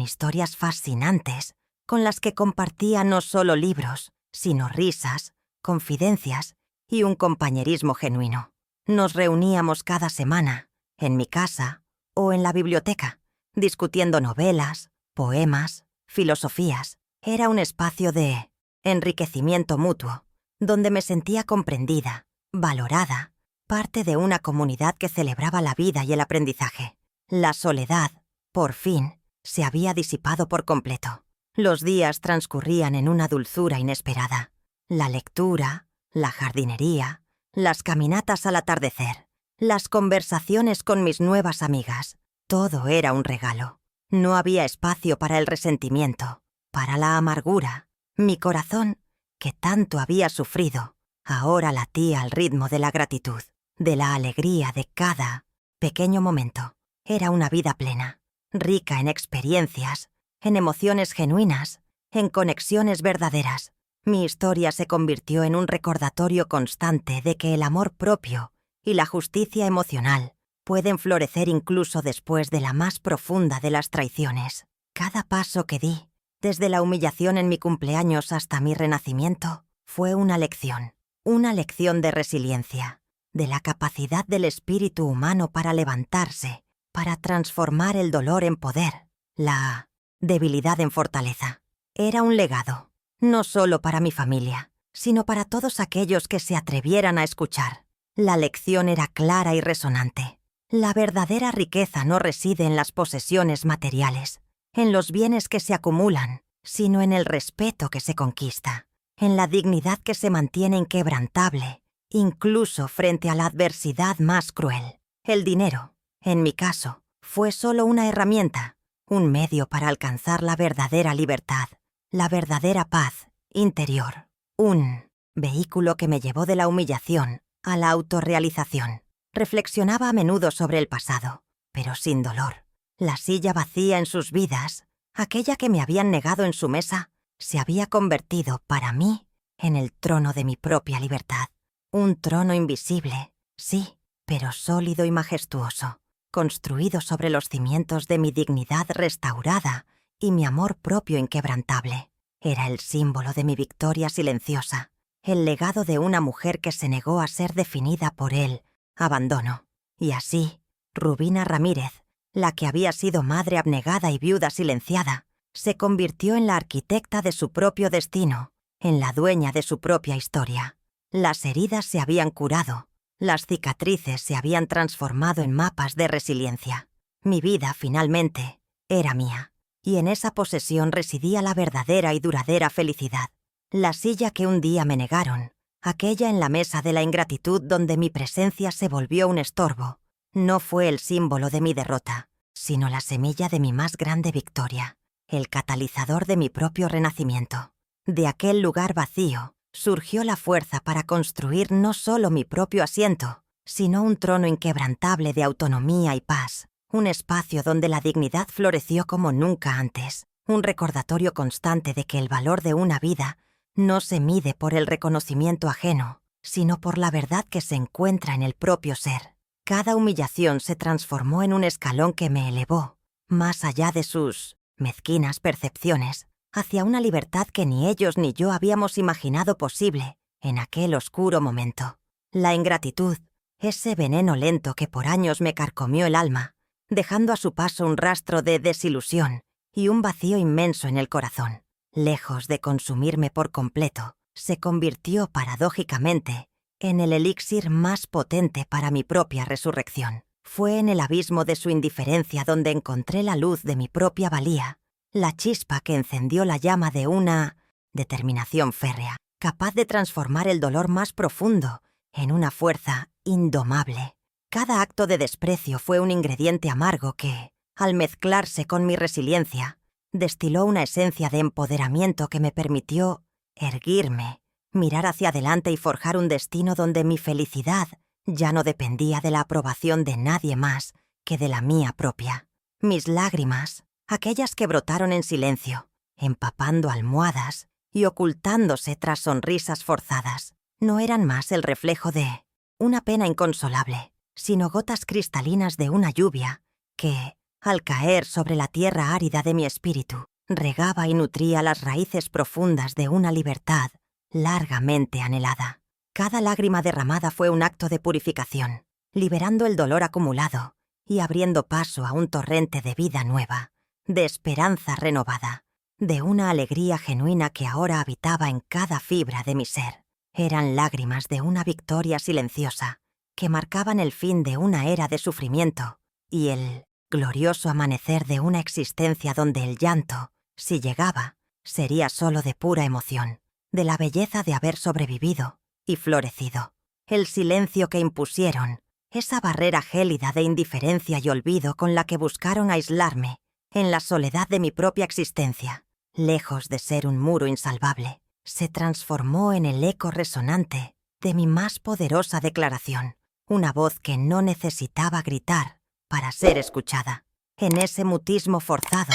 historias fascinantes, con las que compartía no solo libros, sino risas, confidencias y un compañerismo genuino. Nos reuníamos cada semana, en mi casa o en la biblioteca, discutiendo novelas, poemas, filosofías. Era un espacio de enriquecimiento mutuo, donde me sentía comprendida, valorada, parte de una comunidad que celebraba la vida y el aprendizaje. La soledad, por fin, se había disipado por completo. Los días transcurrían en una dulzura inesperada. La lectura, la jardinería, las caminatas al atardecer, las conversaciones con mis nuevas amigas. Todo era un regalo. No había espacio para el resentimiento, para la amargura. Mi corazón, que tanto había sufrido, ahora latía al ritmo de la gratitud, de la alegría de cada pequeño momento. Era una vida plena, rica en experiencias, en emociones genuinas, en conexiones verdaderas. Mi historia se convirtió en un recordatorio constante de que el amor propio y la justicia emocional pueden florecer incluso después de la más profunda de las traiciones. Cada paso que di, desde la humillación en mi cumpleaños hasta mi renacimiento, fue una lección de resiliencia, de la capacidad del espíritu humano para levantarse, para transformar el dolor en poder, la debilidad en fortaleza. Era un legado, no solo para mi familia, sino para todos aquellos que se atrevieran a escuchar. La lección era clara y resonante. La verdadera riqueza no reside en las posesiones materiales, en los bienes que se acumulan, sino en el respeto que se conquista, en la dignidad que se mantiene inquebrantable, incluso frente a la adversidad más cruel. El dinero, en mi caso, fue solo una herramienta, un medio para alcanzar la verdadera libertad, la verdadera paz interior, un vehículo que me llevó de la humillación a la autorrealización. Reflexionaba a menudo sobre el pasado, pero sin dolor. La silla vacía en sus vidas, aquella que me habían negado en su mesa, se había convertido, para mí, en el trono de mi propia libertad. Un trono invisible, sí, pero sólido y majestuoso, construido sobre los cimientos de mi dignidad restaurada y mi amor propio inquebrantable. Era el símbolo de mi victoria silenciosa, el legado de una mujer que se negó a ser definida por él. Abandono. Y así, Rubina Ramírez, la que había sido madre abnegada y viuda silenciada, se convirtió en la arquitecta de su propio destino, en la dueña de su propia historia. Las heridas se habían curado, las cicatrices se habían transformado en mapas de resiliencia. Mi vida, finalmente, era mía, y en esa posesión residía la verdadera y duradera felicidad. La silla que un día me negaron, aquella en la mesa de la ingratitud donde mi presencia se volvió un estorbo, no fue el símbolo de mi derrota, sino la semilla de mi más grande victoria, el catalizador de mi propio renacimiento. De aquel lugar vacío surgió la fuerza para construir no solo mi propio asiento, sino un trono inquebrantable de autonomía y paz, un espacio donde la dignidad floreció como nunca antes, un recordatorio constante de que el valor de una vida no se mide por el reconocimiento ajeno, sino por la verdad que se encuentra en el propio ser. Cada humillación se transformó en un escalón que me elevó, más allá de sus mezquinas percepciones, hacia una libertad que ni ellos ni yo habíamos imaginado posible en aquel oscuro momento. La ingratitud, ese veneno lento que por años me carcomió el alma, dejando a su paso un rastro de desilusión y un vacío inmenso en el corazón. Lejos de consumirme por completo, se convirtió paradójicamente en el elixir más potente para mi propia resurrección. Fue en el abismo de su indiferencia donde encontré la luz de mi propia valía, la chispa que encendió la llama de una determinación férrea, capaz de transformar el dolor más profundo en una fuerza indomable. Cada acto de desprecio fue un ingrediente amargo que, al mezclarse con mi resiliencia, destiló una esencia de empoderamiento que me permitió erguirme, mirar hacia adelante y forjar un destino donde mi felicidad Ya no dependía de la aprobación de nadie más que de la mía propia. Mis lágrimas, aquellas que brotaron en silencio, empapando almohadas y ocultándose tras sonrisas forzadas, no eran más el reflejo de una pena inconsolable, sino gotas cristalinas de una lluvia que, al caer sobre la tierra árida de mi espíritu, regaba y nutría las raíces profundas de una libertad largamente anhelada. Cada lágrima derramada fue un acto de purificación, liberando el dolor acumulado y abriendo paso a un torrente de vida nueva, de esperanza renovada, de una alegría genuina que ahora habitaba en cada fibra de mi ser. Eran lágrimas de una victoria silenciosa que marcaban el fin de una era de sufrimiento y el glorioso amanecer de una existencia donde el llanto, si llegaba, sería solo de pura emoción, de la belleza de haber sobrevivido y florecido. El silencio que impusieron, esa barrera gélida de indiferencia y olvido con la que buscaron aislarme en la soledad de mi propia existencia, lejos de ser un muro insalvable, se transformó en el eco resonante de mi más poderosa declaración, una voz que no necesitaba gritar para ser escuchada. En ese mutismo forzado,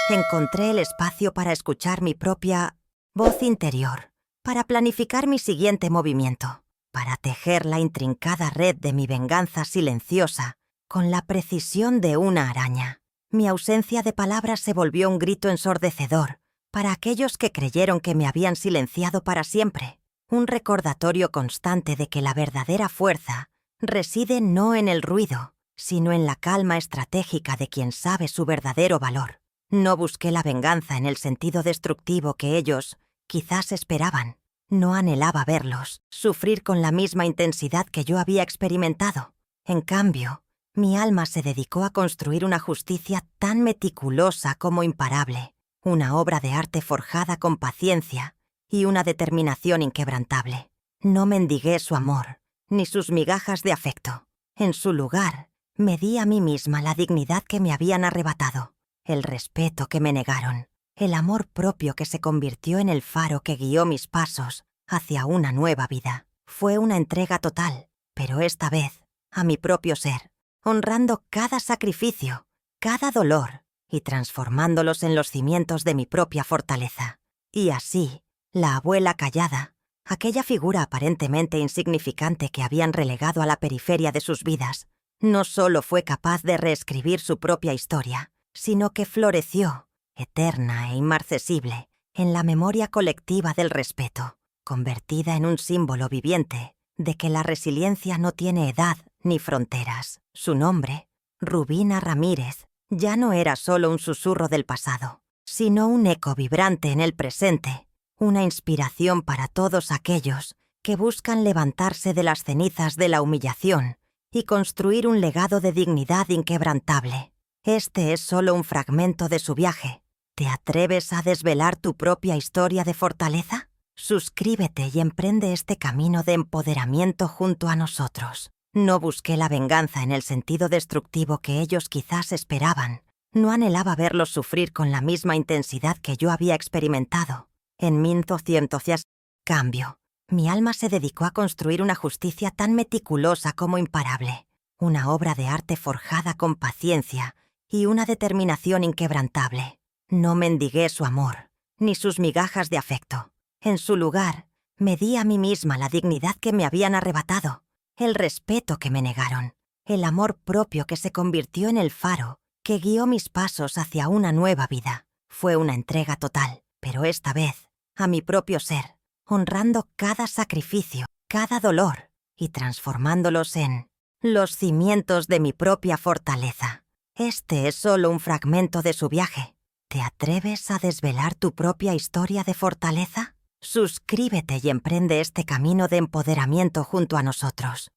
encontré el espacio para escuchar mi propia voz interior, para planificar mi siguiente movimiento, para tejer la intrincada red de mi venganza silenciosa con la precisión de una araña. Mi ausencia de palabras se volvió un grito ensordecedor para aquellos que creyeron que me habían silenciado para siempre, un recordatorio constante de que la verdadera fuerza reside no en el ruido, sino en la calma estratégica de quien sabe su verdadero valor. No busqué la venganza en el sentido destructivo que ellos quizás esperaban. No anhelaba verlos sufrir con la misma intensidad que yo había experimentado. En cambio, mi alma se dedicó a construir una justicia tan meticulosa como imparable, una obra de arte forjada con paciencia y una determinación inquebrantable. No mendigué su amor, ni sus migajas de afecto. En su lugar, me di a mí misma la dignidad que me habían arrebatado, el respeto que me negaron, el amor propio que se convirtió en el faro que guió mis pasos hacia una nueva vida. Fue una entrega total, pero esta vez a mi propio ser, honrando cada sacrificio, cada dolor y transformándolos en los cimientos de mi propia fortaleza. Y así, la abuela callada, aquella figura aparentemente insignificante que habían relegado a la periferia de sus vidas, no solo fue capaz de reescribir su propia historia, sino que floreció, eterna e inmarcesible, en la memoria colectiva del respeto, convertida en un símbolo viviente de que la resiliencia no tiene edad ni fronteras. Su nombre, Rubina Ramírez, ya no era solo un susurro del pasado, sino un eco vibrante en el presente, una inspiración para todos aquellos que buscan levantarse de las cenizas de la humillación y construir un legado de dignidad inquebrantable. Este es solo un fragmento de su viaje. ¿Te atreves a desvelar tu propia historia de fortaleza? Suscríbete y emprende este camino de empoderamiento junto a nosotros. No busqué la venganza en el sentido destructivo que ellos quizás esperaban. No anhelaba verlos sufrir con la misma intensidad que yo había experimentado. En 1200 cambio, mi alma se dedicó a construir una justicia tan meticulosa como imparable, una obra de arte forjada con paciencia y una determinación inquebrantable. No mendigué su amor, ni sus migajas de afecto. En su lugar, me di a mí misma la dignidad que me habían arrebatado, el respeto que me negaron, el amor propio que se convirtió en el faro que guió mis pasos hacia una nueva vida. Fue una entrega total, pero esta vez, a mi propio ser, honrando cada sacrificio, cada dolor, y transformándolos en los cimientos de mi propia fortaleza. Este es solo un fragmento de su viaje. ¿Te atreves a desvelar tu propia historia de fortaleza? Suscríbete y emprende este camino de empoderamiento junto a nosotros.